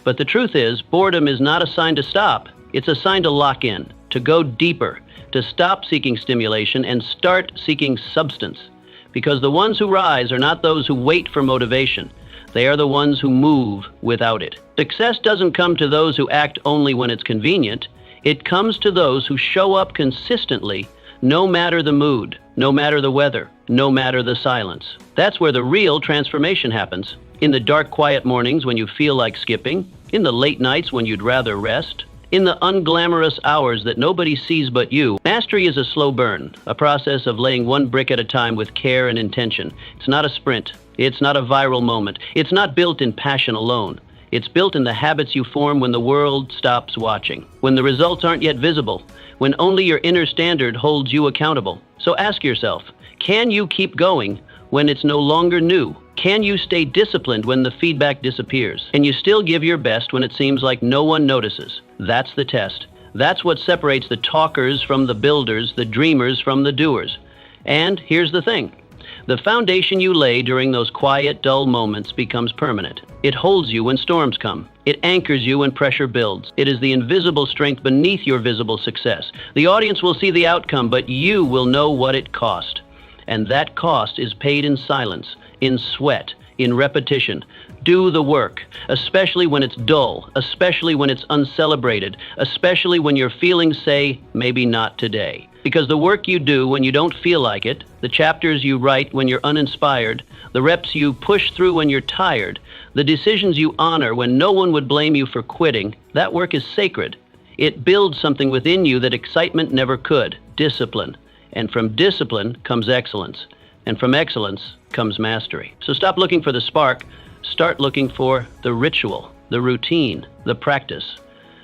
But the truth is, boredom is not a sign to stop. It's a sign to lock in, to go deeper, to stop seeking stimulation and start seeking substance. Because the ones who rise are not those who wait for motivation. They are the ones who move without it. Success doesn't come to those who act only when it's convenient. It comes to those who show up consistently, no matter the mood, no matter the weather, no matter the silence. That's where the real transformation happens. In the dark, quiet mornings when you feel like skipping, in the late nights when you'd rather rest, in the unglamorous hours that nobody sees but you. Mastery is a slow burn, a process of laying one brick at a time with care and intention. It's not a sprint. It's not a viral moment. It's not built in passion alone. It's built in the habits you form when the world stops watching, when the results aren't yet visible, when only your inner standard holds you accountable. So ask yourself, can you keep going when it's no longer new? Can you stay disciplined when the feedback disappears? Can you still give your best when it seems like no one notices? That's the test. That's what separates the talkers from the builders, the dreamers from the doers. And here's the thing. The foundation you lay during those quiet, dull moments becomes permanent. It holds you when storms come. It anchors you when pressure builds. It is the invisible strength beneath your visible success. The audience will see the outcome, but you will know what it cost. And that cost is paid in silence, in sweat, in repetition. Do the work, especially when it's dull, especially when it's uncelebrated, especially when your feelings say, maybe not today. Because the work you do when you don't feel like it, the chapters you write when you're uninspired, the reps you push through when you're tired, the decisions you honor when no one would blame you for quitting, that work is sacred. It builds something within you that excitement never could, discipline. And from discipline comes excellence. And from excellence comes mastery. So stop looking for the spark. Start looking for the ritual, the routine, the practice.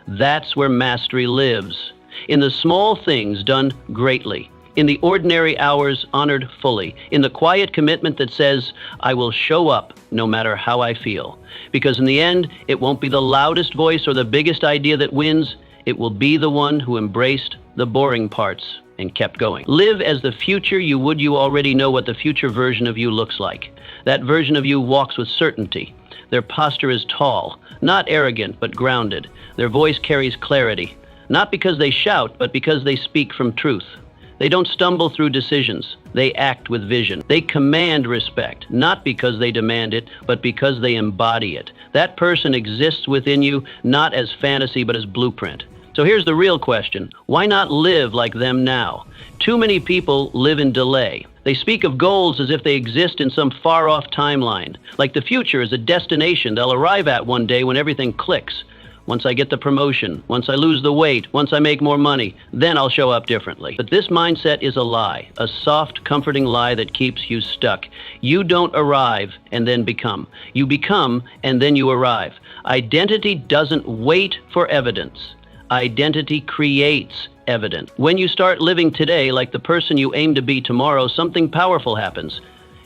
That's where mastery lives. In the small things done greatly. In the ordinary hours honored fully. In the quiet commitment that says, I will show up no matter how I feel. Because in the end, it won't be the loudest voice or the biggest idea that wins. It will be the one who embraced the boring parts and kept going. Live as the future you would. You already know what the future version of you looks like. That version of you walks with certainty. Their posture is tall, not arrogant, but grounded. Their voice carries clarity, not because they shout, but because they speak from truth. They don't stumble through decisions. They act with vision. They command respect, not because they demand it, but because they embody it. That person exists within you, not as fantasy, but as blueprint. So here's the real question. Why not live like them now? Too many people live in delay. They speak of goals as if they exist in some far-off timeline, like the future is a destination they'll arrive at one day when everything clicks. Once I get the promotion, once I lose the weight, once I make more money, then I'll show up differently. But this mindset is a lie, a soft, comforting lie that keeps you stuck. You don't arrive and then become. You become and then you arrive. Identity doesn't wait for evidence. Identity creates evidence. When you start living today like the person you aim to be tomorrow, something powerful happens.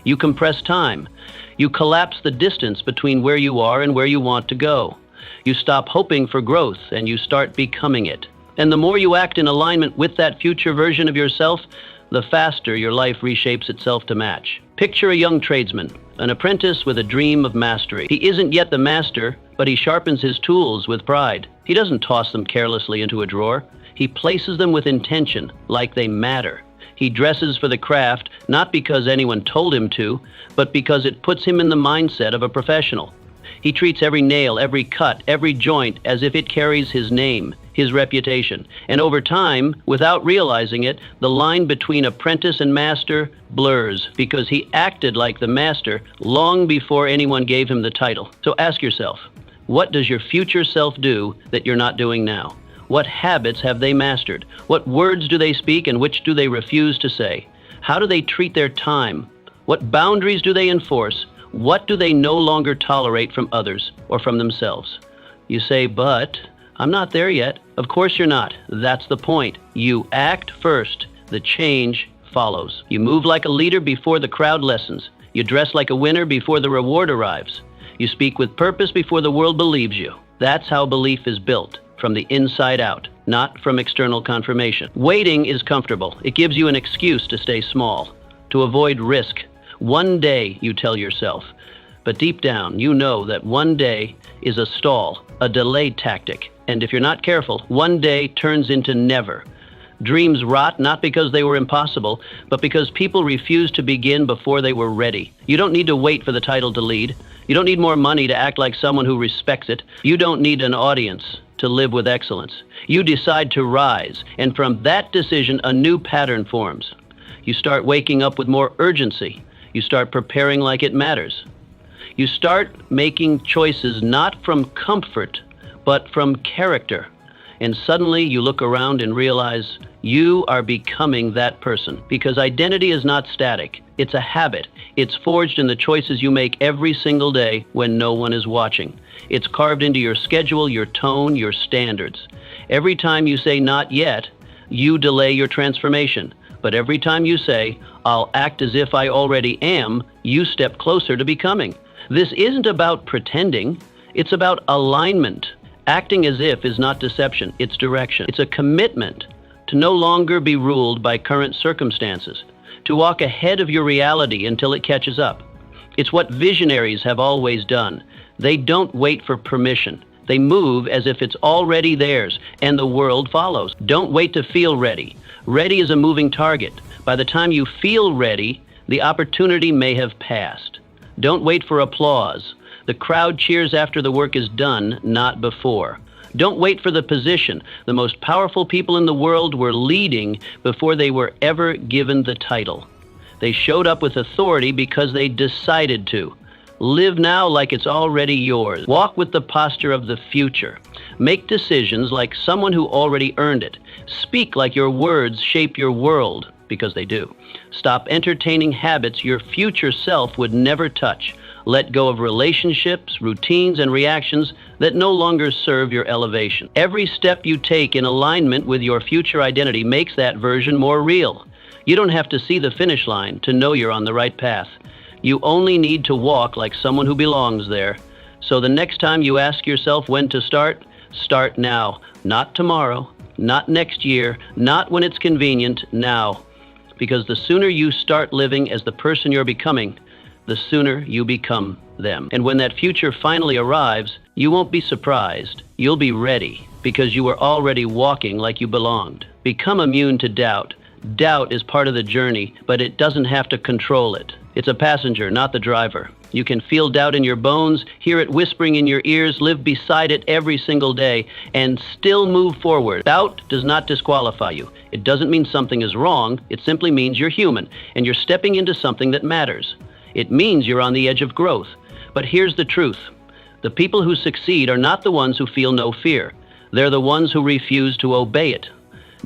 You compress time. You collapse the distance between where you are and where you want to go. You stop hoping for growth and you start becoming it. And the more you act in alignment with that future version of yourself, the faster your life reshapes itself to match. Picture a young tradesman, an apprentice with a dream of mastery. He isn't yet the master, but he sharpens his tools with pride. He doesn't toss them carelessly into a drawer. He places them with intention, like they matter. He dresses for the craft, not because anyone told him to, but because it puts him in the mindset of a professional. He treats every nail, every cut, every joint as if it carries his name, his reputation. And over time, without realizing it, the line between apprentice and master blurs because he acted like the master long before anyone gave him the title. So ask yourself, what does your future self do that you're not doing now? What habits have they mastered? What words do they speak and which do they refuse to say? How do they treat their time? What boundaries do they enforce? What do they no longer tolerate from others or from themselves? You say, but I'm not there yet. Of course you're not. That's the point. You act first. The change follows. You move like a leader before the crowd listens. You dress like a winner before the reward arrives. You speak with purpose before the world believes you. That's how belief is built, from the inside out, not from external confirmation. Waiting is comfortable. It gives you an excuse to stay small, to avoid risk. One day, you tell yourself. But deep down, you know that one day is a stall, a delayed tactic. And if you're not careful, one day turns into never. Dreams rot not because they were impossible, but because people refused to begin before they were ready. You don't need to wait for the title to lead. You don't need more money to act like someone who respects it. You don't need an audience to live with excellence. You decide to rise, and from that decision, a new pattern forms. You start waking up with more urgency. You start preparing like it matters. You start making choices not from comfort, but from character. And suddenly you look around and realize you are becoming that person. Because identity is not static. It's a habit. It's forged in the choices you make every single day when no one is watching. It's carved into your schedule, your tone, your standards. Every time you say not yet, you delay your transformation. But every time you say, I'll act as if I already am, you step closer to becoming. This isn't about pretending. It's about alignment. Acting as if is not deception, it's direction. It's a commitment to no longer be ruled by current circumstances, to walk ahead of your reality until it catches up. It's what visionaries have always done. They don't wait for permission. They move as if it's already theirs, and the world follows. Don't wait to feel ready. Ready is a moving target. By the time you feel ready, the opportunity may have passed. Don't wait for applause. The crowd cheers after the work is done, not before. Don't wait for the position. The most powerful people in the world were leading before they were ever given the title. They showed up with authority because they decided to. Live now like it's already yours. Walk with the posture of the future. Make decisions like someone who already earned it. Speak like your words shape your world, because they do. Stop entertaining habits your future self would never touch. Let go of relationships, routines, and reactions that no longer serve your elevation. Every step you take in alignment with your future identity makes that version more real. You don't have to see the finish line to know you're on the right path. You only need to walk like someone who belongs there. So the next time you ask yourself when to start, start now. Not tomorrow, not next year, not when it's convenient, now. Because the sooner you start living as the person you're becoming, the sooner you become them. And when that future finally arrives, you won't be surprised. You'll be ready because you were already walking like you belonged. Become immune to doubt. Doubt is part of the journey, but it doesn't have to control it. It's a passenger, not the driver. You can feel doubt in your bones, hear it whispering in your ears, live beside it every single day, and still move forward. Doubt does not disqualify you. It doesn't mean something is wrong. It simply means you're human, and you're stepping into something that matters. It means you're on the edge of growth. But here's the truth. The people who succeed are not the ones who feel no fear. They're the ones who refuse to obey it.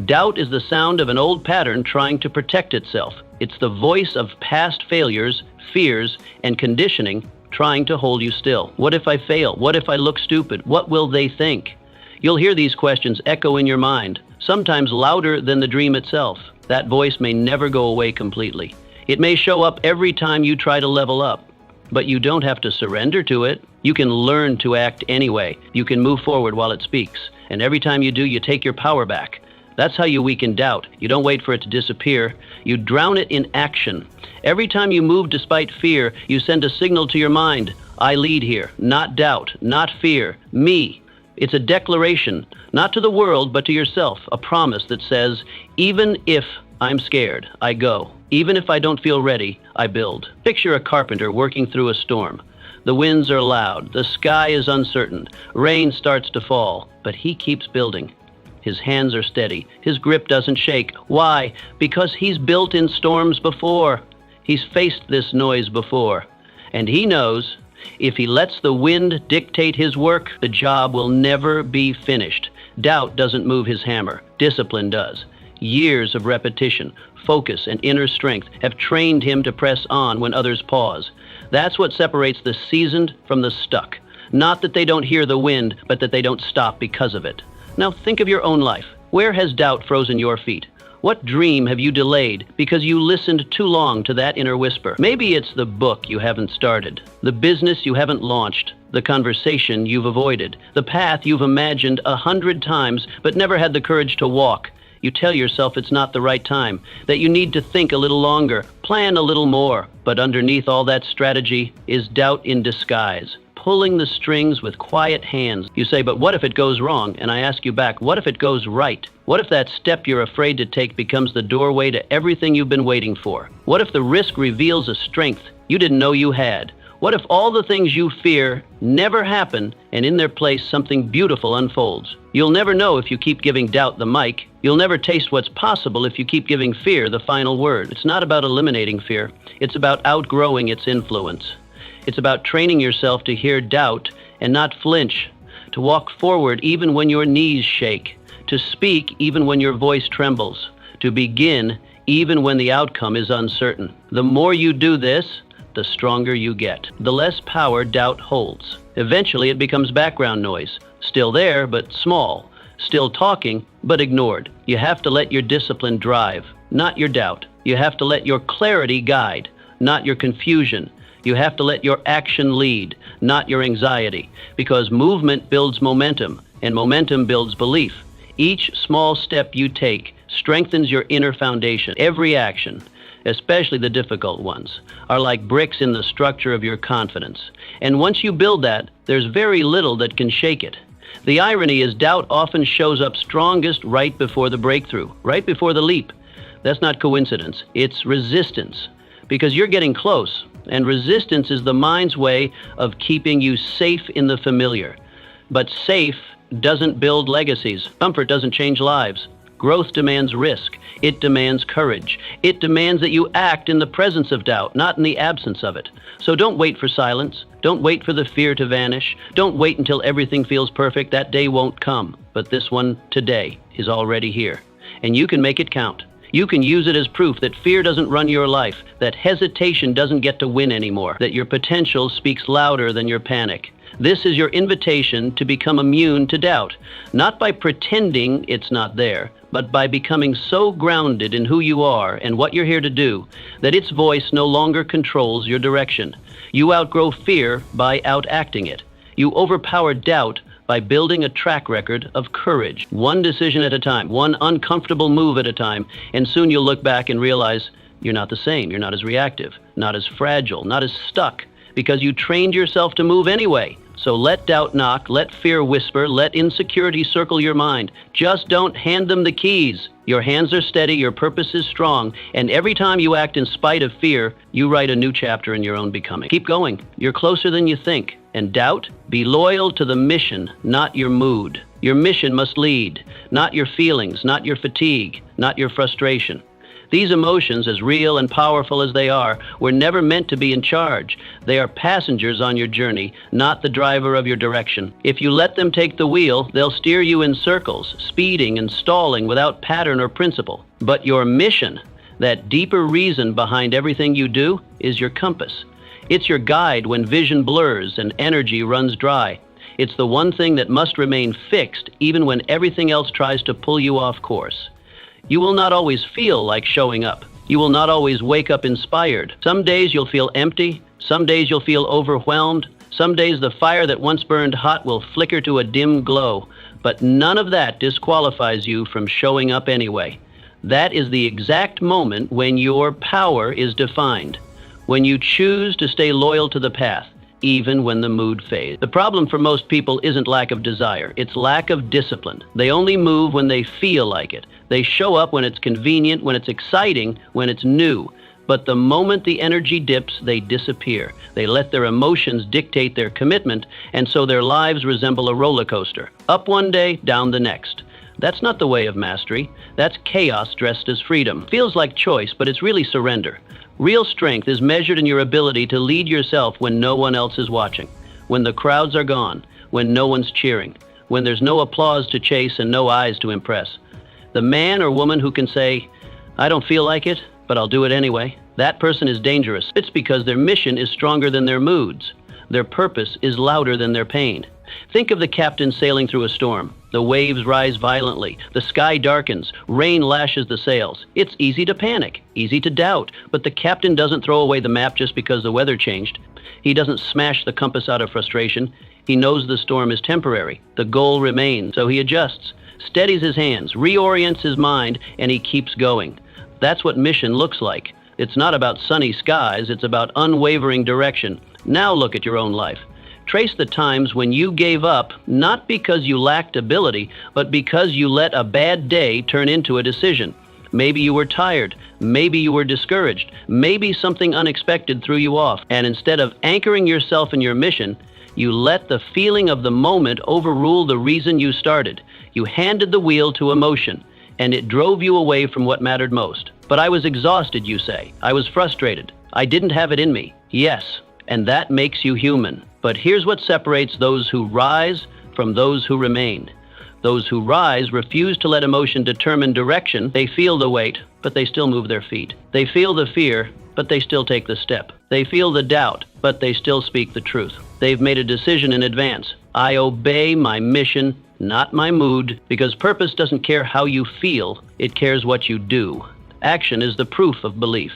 Doubt is the sound of an old pattern trying to protect itself. It's the voice of past failures, fears, and conditioning trying to hold you still. What if I fail? What if I look stupid? What will they think? You'll hear these questions echo in your mind, sometimes louder than the dream itself. That voice may never go away completely. It may show up every time you try to level up, but you don't have to surrender to it. You can learn to act anyway. You can move forward while it speaks. And every time you do, you take your power back. That's how you weaken doubt. You don't wait for it to disappear. You drown it in action. Every time you move despite fear, you send a signal to your mind. I lead here, not doubt, not fear, me. It's a declaration, not to the world, but to yourself, a promise that says, even if I'm scared, I go. Even if I don't feel ready, I build. Picture a carpenter working through a storm. The winds are loud, the sky is uncertain, rain starts to fall, but he keeps building. His hands are steady. His grip doesn't shake. Why? Because he's built in storms before. He's faced this noise before. And he knows if he lets the wind dictate his work, the job will never be finished. Doubt doesn't move his hammer. Discipline does. Years of repetition, focus, and inner strength have trained him to press on when others pause. That's what separates the seasoned from the stuck. Not that they don't hear the wind, but that they don't stop because of it. Now think of your own life. Where has doubt frozen your feet? What dream have you delayed because you listened too long to that inner whisper? Maybe it's the book you haven't started, the business you haven't launched, the conversation you've avoided, the path you've imagined 100 times but never had the courage to walk. You tell yourself it's not the right time, that you need to think a little longer, plan a little more. But underneath all that strategy is doubt in disguise, pulling the strings with quiet hands. You say, but what if it goes wrong? And I ask you back, what if it goes right? What if that step you're afraid to take becomes the doorway to everything you've been waiting for? What if the risk reveals a strength you didn't know you had? What if all the things you fear never happen and in their place something beautiful unfolds? You'll never know if you keep giving doubt the mic. You'll never taste what's possible if you keep giving fear the final word. It's not about eliminating fear. It's about outgrowing its influence. It's about training yourself to hear doubt and not flinch, to walk forward even when your knees shake, to speak even when your voice trembles, to begin even when the outcome is uncertain. The more you do this, the stronger you get. The less power doubt holds. Eventually it becomes background noise. Still there, but small. Still talking, but ignored. You have to let your discipline drive, not your doubt. You have to let your clarity guide, not your confusion. You have to let your action lead, not your anxiety, because movement builds momentum, and momentum builds belief. Each small step you take strengthens your inner foundation. Every action, especially the difficult ones, are like bricks in the structure of your confidence. And once you build that, there's very little that can shake it. The irony is doubt often shows up strongest right before the breakthrough, right before the leap. That's not coincidence. It's resistance, because you're getting close. And resistance is the mind's way of keeping you safe in the familiar. But safe doesn't build legacies. Comfort doesn't change lives. Growth demands risk. It demands courage. It demands that you act in the presence of doubt, not in the absence of it. So don't wait for silence. Don't wait for the fear to vanish. Don't wait until everything feels perfect. That day won't come. But this one today is already here. And you can make it count. You can use it as proof that fear doesn't run your life, that hesitation doesn't get to win anymore, that your potential speaks louder than your panic. This is your invitation to become immune to doubt, not by pretending it's not there, but by becoming so grounded in who you are and what you're here to do that its voice no longer controls your direction. You outgrow fear by outacting it. You overpower doubt by building a track record of courage, one decision at a time, one uncomfortable move at a time, and soon you'll look back and realize you're not the same, you're not as reactive, not as fragile, not as stuck, because you trained yourself to move anyway. So let doubt knock, let fear whisper, let insecurity circle your mind. Just don't hand them the keys. Your hands are steady, your purpose is strong, and every time you act in spite of fear, you write a new chapter in your own becoming. Keep going. You're closer than you think. And doubt? Be loyal to the mission, not your mood. Your mission must lead, not your feelings, not your fatigue, not your frustration. These emotions, as real and powerful as they are, were never meant to be in charge. They are passengers on your journey, not the driver of your direction. If you let them take the wheel, they'll steer you in circles, speeding and stalling without pattern or principle. But your mission, that deeper reason behind everything you do, is your compass. It's your guide when vision blurs and energy runs dry. It's the one thing that must remain fixed even when everything else tries to pull you off course. You will not always feel like showing up. You will not always wake up inspired. Some days you'll feel empty. Some days you'll feel overwhelmed. Some days the fire that once burned hot will flicker to a dim glow. But none of that disqualifies you from showing up anyway. That is the exact moment when your power is defined, when you choose to stay loyal to the path, even when the mood fades. The problem for most people isn't lack of desire, it's lack of discipline. They only move when they feel like it. They show up when it's convenient, when it's exciting, when it's new. But the moment the energy dips, they disappear. They let their emotions dictate their commitment, and so their lives resemble a roller coaster. Up one day, down the next. That's not the way of mastery. That's chaos dressed as freedom. Feels like choice, but it's really surrender. Real strength is measured in your ability to lead yourself when no one else is watching, when the crowds are gone, when no one's cheering, when there's no applause to chase and no eyes to impress. The man or woman who can say, "I don't feel like it, but I'll do it anyway," that person is dangerous. It's because their mission is stronger than their moods. Their purpose is louder than their pain. Think of the captain sailing through a storm. The waves rise violently. The sky darkens. Rain lashes the sails. It's easy to panic, easy to doubt, but the captain doesn't throw away the map just because the weather changed. He doesn't smash the compass out of frustration. He knows the storm is temporary. The goal remains, so he adjusts, steadies his hands, reorients his mind, and he keeps going. That's what mission looks like. It's not about sunny skies, it's about unwavering direction. Now look at your own life. Trace the times when you gave up, not because you lacked ability, but because you let a bad day turn into a decision. Maybe you were tired. Maybe you were discouraged. Maybe something unexpected threw you off. And instead of anchoring yourself in your mission, you let the feeling of the moment overrule the reason you started. You handed the wheel to emotion, and it drove you away from what mattered most. But I was exhausted, you say. I was frustrated. I didn't have it in me. Yes, and that makes you human. But here's what separates those who rise from those who remain. Those who rise refuse to let emotion determine direction. They feel the weight, but they still move their feet. They feel the fear, but they still take the step. They feel the doubt, but they still speak the truth. They've made a decision in advance. I obey my mission, not my mood, because purpose doesn't care how you feel, it cares what you do. Action is the proof of belief.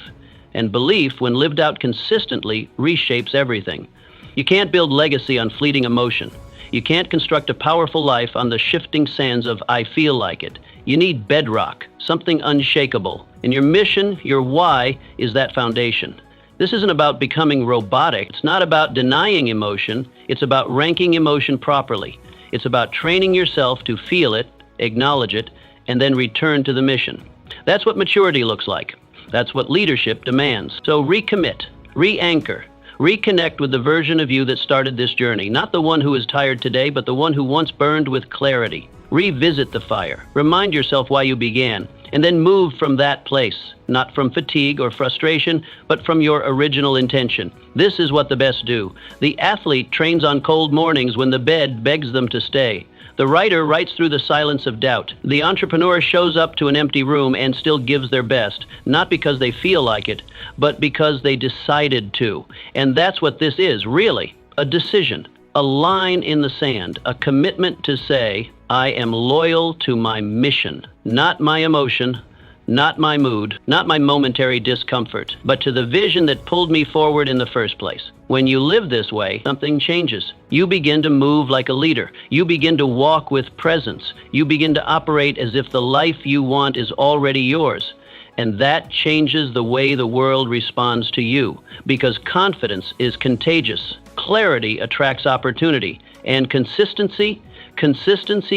And belief, when lived out consistently, reshapes everything. You can't build legacy on fleeting emotion. You can't construct a powerful life on the shifting sands of "I feel like it." You need bedrock, something unshakable. And your mission, your why, is that foundation. This isn't about becoming robotic. It's not about denying emotion. It's about ranking emotion properly. It's about training yourself to feel it, acknowledge it, and then return to the mission. That's what maturity looks like. That's what leadership demands. So recommit, re-anchor, reconnect with the version of you that started this journey, not the one who is tired today, but the one who once burned with clarity. Revisit the fire. Remind yourself why you began, and then move from that place, not from fatigue or frustration, but from your original intention. This is what the best do. The athlete trains on cold mornings when the bed begs them to stay. The writer writes through the silence of doubt. The entrepreneur shows up to an empty room and still gives their best, not because they feel like it, but because they decided to. And that's what this is, really, a decision, a line in the sand, a commitment to say, I am loyal to my mission, not my emotion, not my mood, not my momentary discomfort, but to the vision that pulled me forward in the first place. When you live this way, something changes. You begin to move like a leader. You begin to walk with presence. You begin to operate as if the life you want is already yours. And that changes the way the world responds to you, because confidence is contagious. Clarity attracts opportunity, and consistency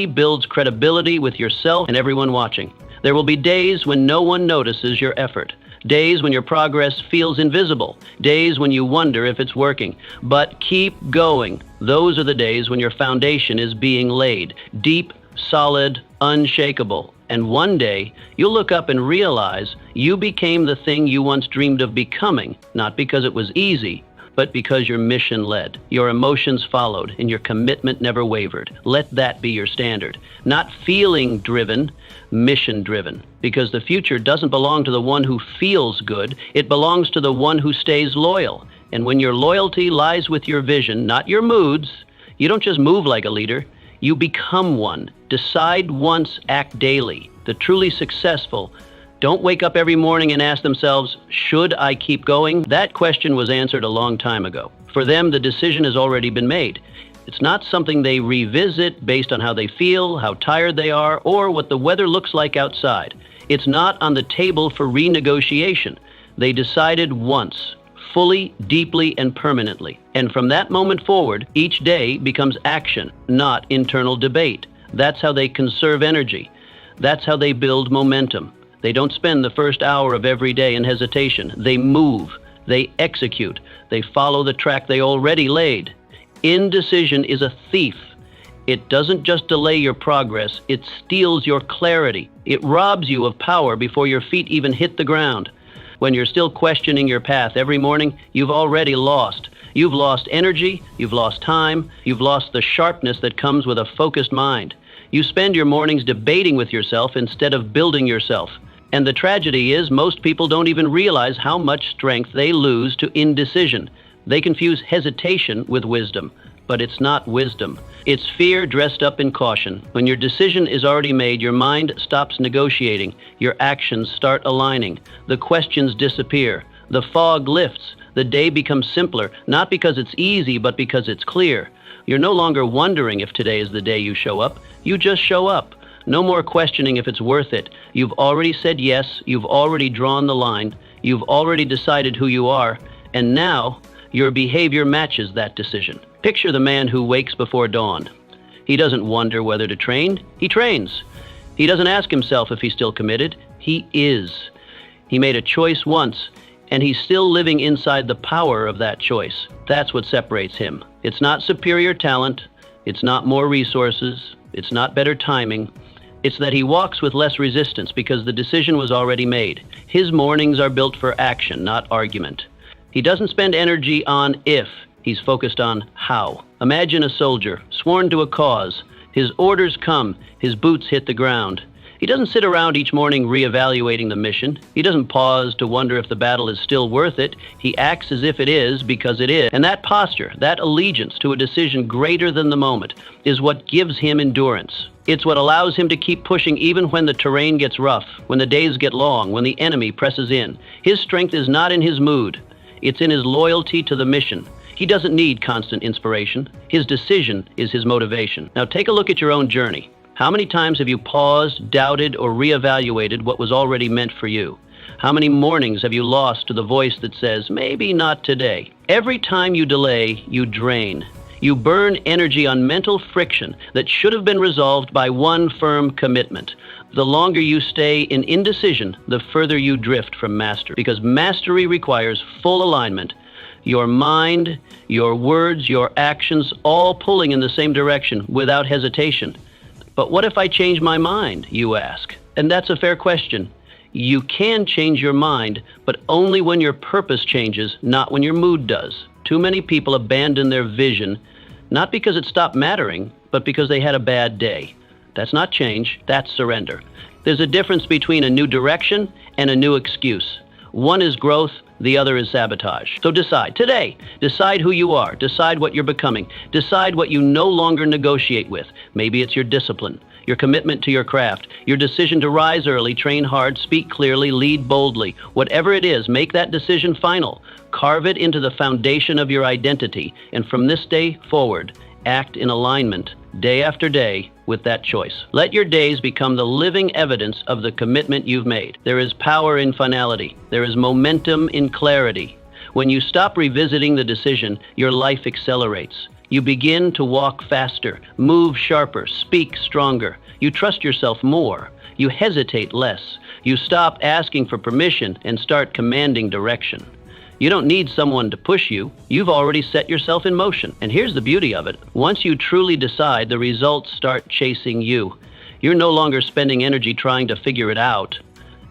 builds credibility with yourself and everyone watching. There will be days when no one notices your effort, days when your progress feels invisible, days when you wonder if it's working. But keep going. Those are the days when your foundation is being laid, deep, solid, unshakable. And one day, you'll look up and realize you became the thing you once dreamed of becoming, not because it was easy, but because your mission led, your emotions followed, and your commitment never wavered. Let that be your standard. Not feeling driven, mission driven. Because the future doesn't belong to the one who feels good, it belongs to the one who stays loyal. And when your loyalty lies with your vision, not your moods, you don't just move like a leader, you become one. Decide once, act daily. The truly successful don't wake up every morning and ask themselves, should I keep going? That question was answered a long time ago. For them, the decision has already been made. It's not something they revisit based on how they feel, how tired they are, or what the weather looks like outside. It's not on the table for renegotiation. They decided once, fully, deeply, and permanently. And from that moment forward, each day becomes action, not internal debate. That's how they conserve energy. That's how they build momentum. They don't spend the first hour of every day in hesitation. They move. They execute. They follow the track they already laid. Indecision is a thief. It doesn't just delay your progress, it steals your clarity. It robs you of power before your feet even hit the ground. When you're still questioning your path every morning, you've already lost. You've lost energy, you've lost time, you've lost the sharpness that comes with a focused mind. You spend your mornings debating with yourself instead of building yourself. And the tragedy is most people don't even realize how much strength they lose to indecision. They confuse hesitation with wisdom, but it's not wisdom. It's fear dressed up in caution. When your decision is already made, your mind stops negotiating. Your actions start aligning. The questions disappear. The fog lifts. The day becomes simpler, not because it's easy, but because it's clear. You're no longer wondering if today is the day you show up. You just show up. No more questioning if it's worth it. You've already said yes. You've already drawn the line. You've already decided who you are. And now, your behavior matches that decision. Picture the man who wakes before dawn. He doesn't wonder whether to train. He trains. He doesn't ask himself if he's still committed. He is. He made a choice once, and he's still living inside the power of that choice. That's what separates him. It's not superior talent. It's not more resources. It's not better timing. It's that he walks with less resistance because the decision was already made. His mornings are built for action, not argument. He doesn't spend energy on if. He's focused on how. Imagine a soldier, sworn to a cause. His orders come. His boots hit the ground. He doesn't sit around each morning reevaluating the mission. He doesn't pause to wonder if the battle is still worth it. He acts as if it is because it is. And that posture, that allegiance to a decision greater than the moment, is what gives him endurance. It's what allows him to keep pushing even when the terrain gets rough, when the days get long, when the enemy presses in. His strength is not in his mood. It's in his loyalty to the mission. He doesn't need constant inspiration. His decision is his motivation. Now take a look at your own journey. How many times have you paused, doubted, or reevaluated what was already meant for you? How many mornings have you lost to the voice that says, maybe not today? Every time you delay, you drain. You burn energy on mental friction that should have been resolved by one firm commitment. The longer you stay in indecision, the further you drift from mastery, because mastery requires full alignment. Your mind, your words, your actions, all pulling in the same direction without hesitation. But what if I change my mind, you ask? And that's a fair question. You can change your mind, but only when your purpose changes, not when your mood does. Too many people abandon their vision not because it stopped mattering, but because they had a bad day. That's not change, that's surrender. There's a difference between a new direction and a new excuse. One is growth, the other is sabotage. So decide today. Decide who you are. Decide what you're becoming. Decide what you no longer negotiate with. Maybe it's your discipline, your commitment to your craft, your decision to rise early, train hard, speak clearly, lead boldly. Whatever it is, make that decision final. Carve it into the foundation of your identity, and from this day forward, act in alignment, day after day, with that choice. Let your days become the living evidence of the commitment you've made. There is power in finality. There is momentum in clarity. When you stop revisiting the decision, your life accelerates. You begin to walk faster, move sharper, speak stronger. You trust yourself more. You hesitate less. You stop asking for permission and start commanding direction. You don't need someone to push you. You've already set yourself in motion. And here's the beauty of it. Once you truly decide, the results start chasing you. You're no longer spending energy trying to figure it out.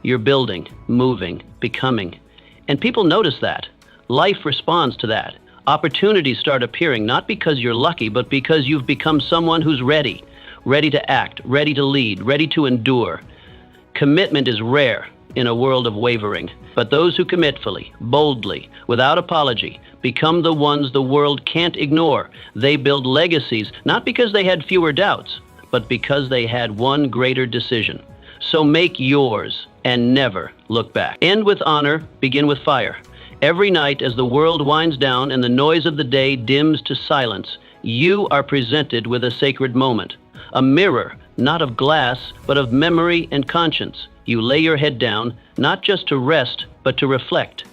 You're building, moving, becoming. And people notice that. Life responds to that. Opportunities start appearing, not because you're lucky, but because you've become someone who's ready. Ready to act, ready to lead, ready to endure. Commitment is rare in a world of wavering. But those who commit fully, boldly, without apology, become the ones the world can't ignore. They build legacies, not because they had fewer doubts, but because they had one greater decision. So make yours and never look back. End with honor, begin with fire. Every night as the world winds down and the noise of the day dims to silence, you are presented with a sacred moment. A mirror, not of glass, but of memory and conscience. You lay your head down, not just to rest, but to reflect.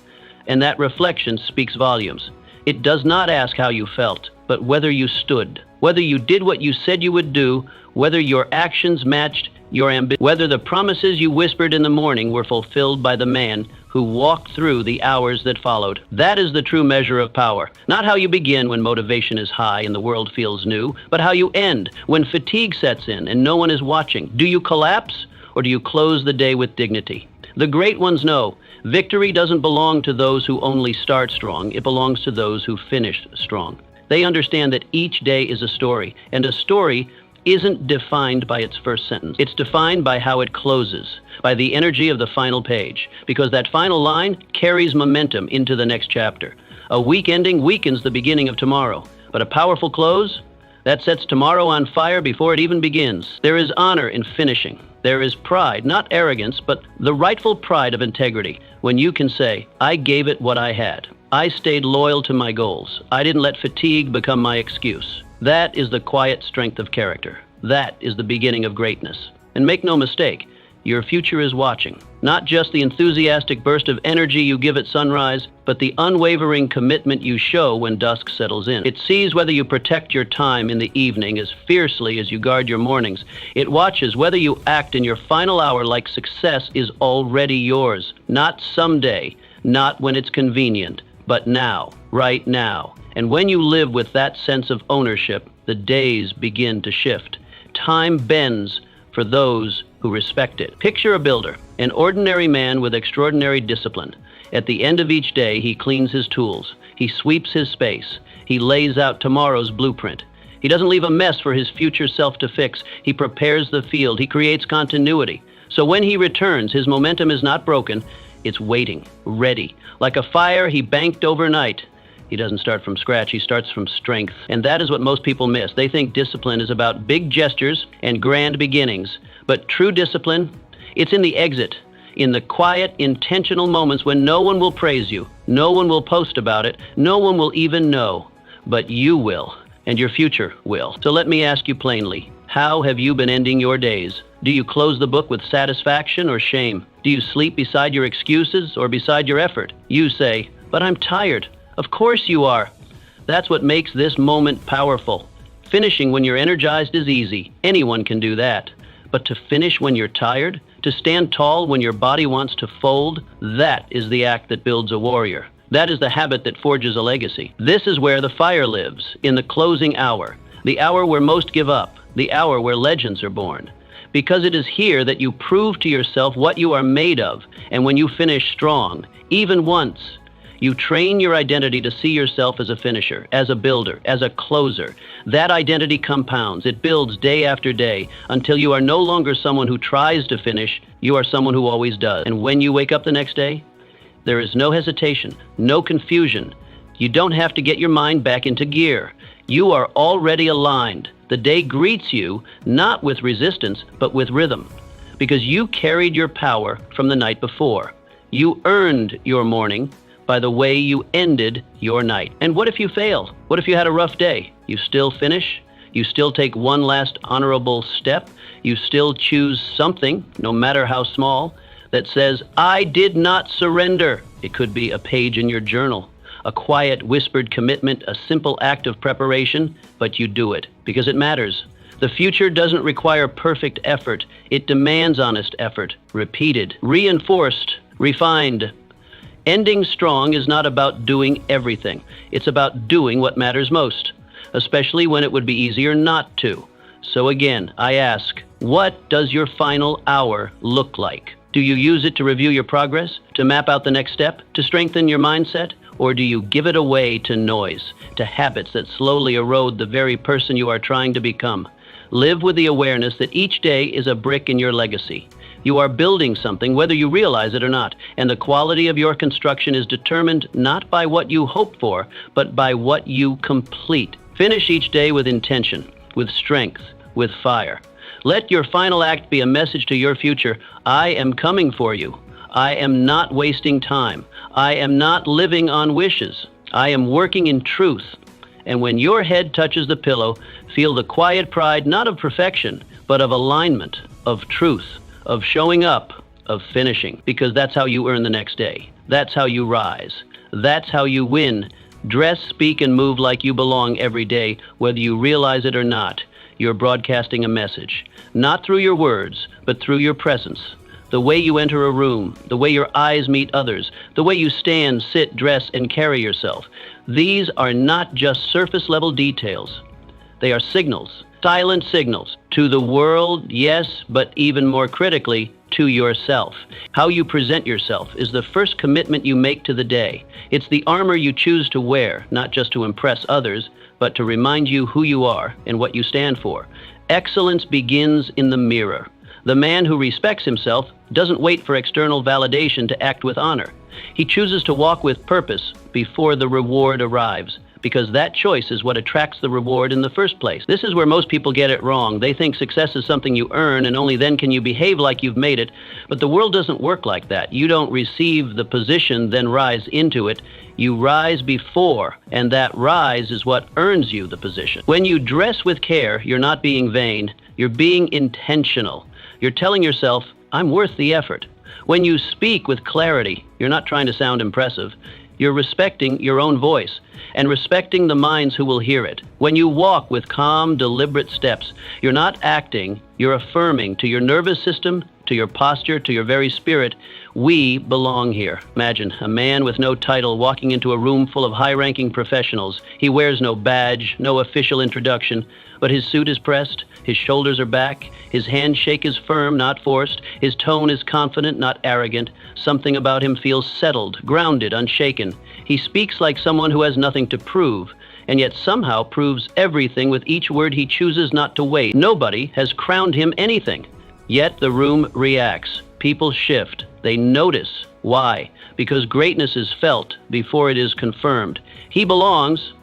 And that reflection speaks volumes. It does not ask how you felt, but whether you stood, whether you did what you said you would do, whether your actions matched your ambition, whether the promises you whispered in the morning were fulfilled by the man who walked through the hours that followed. That is the true measure of power. Not how you begin when motivation is high and the world feels new, but how you end when fatigue sets in and no one is watching. Do you collapse? Or do you close the day with dignity? The great ones know victory doesn't belong to those who only start strong. It belongs to those who finish strong. They understand that each day is a story, and a story isn't defined by its first sentence. It's defined by how it closes, by the energy of the final page, because that final line carries momentum into the next chapter. A weak ending weakens the beginning of tomorrow, but a powerful close, that sets tomorrow on fire before it even begins. There is honor in finishing. There is pride, not arrogance, but the rightful pride of integrity, when you can say, I gave it what I had. I stayed loyal to my goals. I didn't let fatigue become my excuse. That is the quiet strength of character. That is the beginning of greatness. And make no mistake, your future is watching. Not just the enthusiastic burst of energy you give at sunrise, but the unwavering commitment you show when dusk settles in. It sees whether you protect your time in the evening as fiercely as you guard your mornings. It watches whether you act in your final hour like success is already yours. Not someday, not when it's convenient, but now, right now. And when you live with that sense of ownership, the days begin to shift. Time bends for those who respect it. Picture a builder, an ordinary man with extraordinary discipline. At the end of each day, he cleans his tools. He sweeps his space. He lays out tomorrow's blueprint. He doesn't leave a mess for his future self to fix. He prepares the field. He creates continuity. So when he returns, his momentum is not broken. It's waiting, ready. Like a fire he banked overnight. He doesn't start from scratch, he starts from strength. And that is what most people miss. They think discipline is about big gestures and grand beginnings. But true discipline, it's in the exit, in the quiet, intentional moments when no one will praise you, no one will post about it, no one will even know. But you will, and your future will. So let me ask you plainly, how have you been ending your days? Do you close the book with satisfaction or shame? Do you sleep beside your excuses or beside your effort? You say, but I'm tired. Of course you are. That's what makes this moment powerful. Finishing when you're energized is easy. Anyone can do that. But to finish when you're tired, to stand tall when your body wants to fold, that is the act that builds a warrior. That is the habit that forges a legacy. This is where the fire lives, in the closing hour, the hour where most give up, the hour where legends are born. Because it is here that you prove to yourself what you are made of, and when you finish strong, even once, You train your identity to see yourself as a finisher, as a builder, as a closer. That identity compounds. It builds day after day until you are no longer someone who tries to finish. You are someone who always does. And when you wake up the next day, there is no hesitation, no confusion. You don't have to get your mind back into gear. You are already aligned. The day greets you not with resistance, but with rhythm, because you carried your power from the night before. You earned your morning by the way you ended your night. And what if you fail? What if you had a rough day? You still finish? You still take one last honorable step? You still choose something, no matter how small, that says, I did not surrender. It could be a page in your journal, a quiet, whispered commitment, a simple act of preparation, but you do it because it matters. The future doesn't require perfect effort. It demands honest effort, repeated, reinforced, refined. Ending strong is not about doing everything. It's about doing what matters most, especially when it would be easier not to. So again, I ask, what does your final hour look like? Do you use it to review your progress, to map out the next step, to strengthen your mindset? Or do you give it away to noise, to habits that slowly erode the very person you are trying to become? Live with the awareness that each day is a brick in your legacy. You are building something whether you realize it or not, and the quality of your construction is determined not by what you hope for, but by what you complete. Finish each day with intention, with strength, with fire. Let your final act be a message to your future. I am coming for you. I am not wasting time. I am not living on wishes. I am working in truth. And when your head touches the pillow, feel the quiet pride not of perfection, but of alignment, of truth, of showing up, of finishing, because that's how you earn the next day. That's how you rise. That's how you win. Dress, speak, and move like you belong every day, whether you realize it or not. You're broadcasting a message, not through your words, but through your presence. The way you enter a room, the way your eyes meet others, the way you stand, sit, dress, and carry yourself. These are not just surface-level details. They are signals, silent signals, to the world, yes, but even more critically, to yourself. How you present yourself is the first commitment you make to the day. It's the armor you choose to wear, not just to impress others, but to remind you who you are and what you stand for. Excellence begins in the mirror. The man who respects himself doesn't wait for external validation to act with honor. He chooses to walk with purpose before the reward arrives, because that choice is what attracts the reward in the first place. This is where most people get it wrong. They think success is something you earn, and only then can you behave like you've made it. But the world doesn't work like that. You don't receive the position, then rise into it. You rise before, and that rise is what earns you the position. When you dress with care, you're not being vain. You're being intentional. You're telling yourself, I'm worth the effort. When you speak with clarity, you're not trying to sound impressive. You're respecting your own voice and respecting the minds who will hear it. When you walk with calm, deliberate steps, you're not acting, you're affirming to your nervous system, to your posture, to your very spirit, we belong here. Imagine a man with no title walking into a room full of high-ranking professionals. He wears no badge, no official introduction, but his suit is pressed, his shoulders are back, his handshake is firm, not forced, his tone is confident, not arrogant. Something about him feels settled, grounded, unshaken. He speaks like someone who has nothing to prove, and yet somehow proves everything with each word he chooses not to waste. Nobody has crowned him anything. Yet the room reacts. People shift. They notice. Why? Because greatness is felt before it is confirmed. He belongs,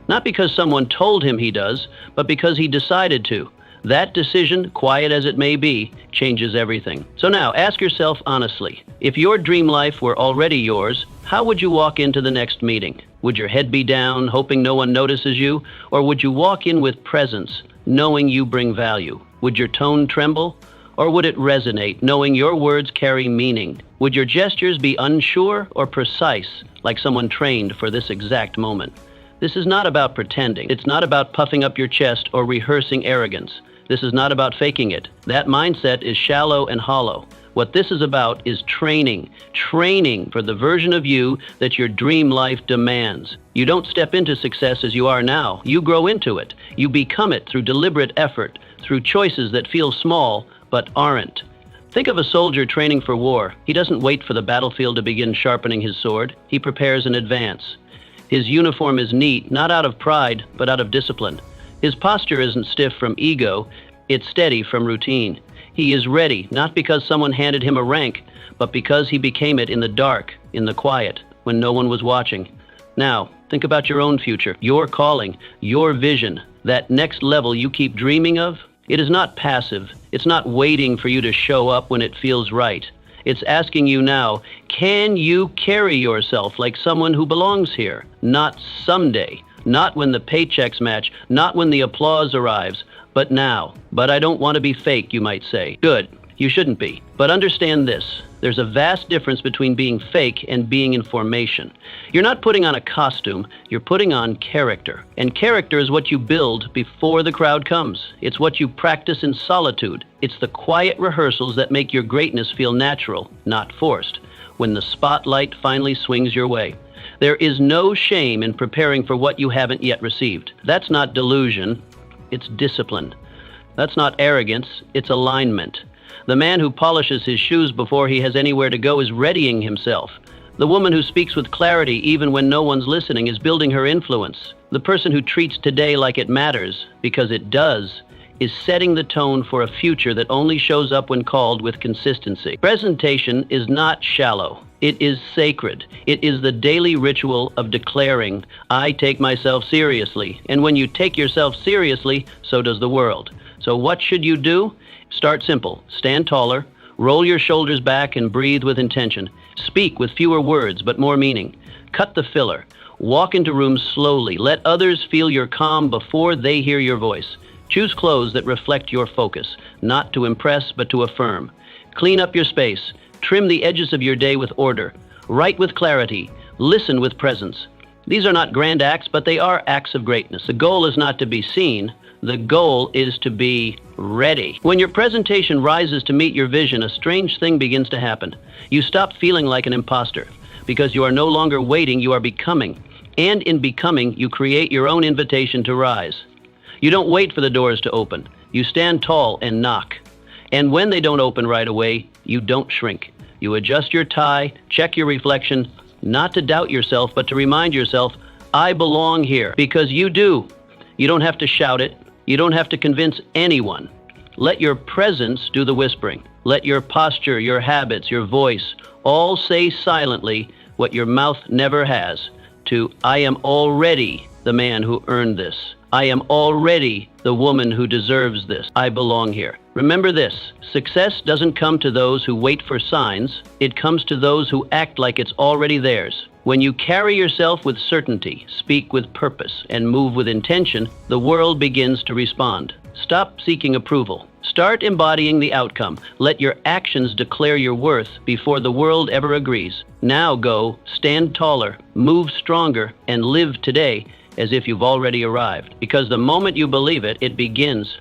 not because someone told him he does, but because he decided to. That decision, quiet as it may be, changes everything. So now, ask yourself honestly, if your dream life were already yours, how would you walk into the next meeting? Would your head be down, hoping no one notices you? Or would you walk in with presence, knowing you bring value? Would your tone tremble? Or would it resonate, knowing your words carry meaning? Would your gestures be unsure or precise, like someone trained for this exact moment? This is not about pretending. It's not about puffing up your chest or rehearsing arrogance. This is not about faking it. That mindset is shallow and hollow. What this is about is training for the version of you that your dream life demands. You don't step into success as you are now. You grow into it. You become it through deliberate effort, through choices that feel small but aren't. Think of a soldier training for war. He doesn't wait for the battlefield to begin sharpening his sword. He prepares in advance. His uniform is neat, not out of pride, but out of discipline. His posture isn't stiff from ego, it's steady from routine. He is ready, not because someone handed him a rank, but because he became it in the dark, in the quiet, when no one was watching. Now, think about your own future, your calling, your vision, that next level you keep dreaming of. It is not passive. It's not waiting for you to show up when it feels right. It's asking you now, can you carry yourself like someone who belongs here? Not someday, not when the paychecks match, not when the applause arrives, but now. But I don't want to be fake, you might say. Good, you shouldn't be. But understand this. There's a vast difference between being fake and being in formation. You're not putting on a costume, you're putting on character. And character is what you build before the crowd comes. It's what you practice in solitude. It's the quiet rehearsals that make your greatness feel natural, not forced, when the spotlight finally swings your way. There is no shame in preparing for what you haven't yet received. That's not delusion, it's discipline. That's not arrogance, it's alignment. The man who polishes his shoes before he has anywhere to go is readying himself. The woman who speaks with clarity even when no one's listening is building her influence. The person who treats today like it matters, because it does, is setting the tone for a future that only shows up when called with consistency. Presentation is not shallow. It is sacred. It is the daily ritual of declaring, I take myself seriously. And when you take yourself seriously, so does the world. So what should you do? Start simple. Stand taller, roll your shoulders back and breathe with intention. Speak with fewer words but more meaning. Cut the filler. Walk into rooms slowly. Let others feel your calm before they hear your voice. Choose clothes that reflect your focus, not to impress but to affirm. Clean up your space. Trim the edges of your day with order. Write with clarity. Listen with presence. These are not grand acts, but they are acts of greatness. The goal is not to be seen. The goal is to be ready. When your presentation rises to meet your vision, a strange thing begins to happen. You stop feeling like an imposter because you are no longer waiting, you are becoming. And in becoming, you create your own invitation to rise. You don't wait for the doors to open. You stand tall and knock. And when they don't open right away, you don't shrink. You adjust your tie, check your reflection, not to doubt yourself, but to remind yourself, I belong here, because you do. You don't have to shout it. You don't have to convince anyone. Let your presence do the whispering. Let your posture, your habits, your voice all say silently what your mouth never has. To, I am already the man who earned this. I am already the woman who deserves this. I belong here. Remember this, success doesn't come to those who wait for signs. It comes to those who act like it's already theirs. When you carry yourself with certainty, speak with purpose, and move with intention, the world begins to respond. Stop seeking approval. Start embodying the outcome. Let your actions declare your worth before the world ever agrees. Now go, stand taller, move stronger, and live today as if you've already arrived. Because the moment you believe it, it begins.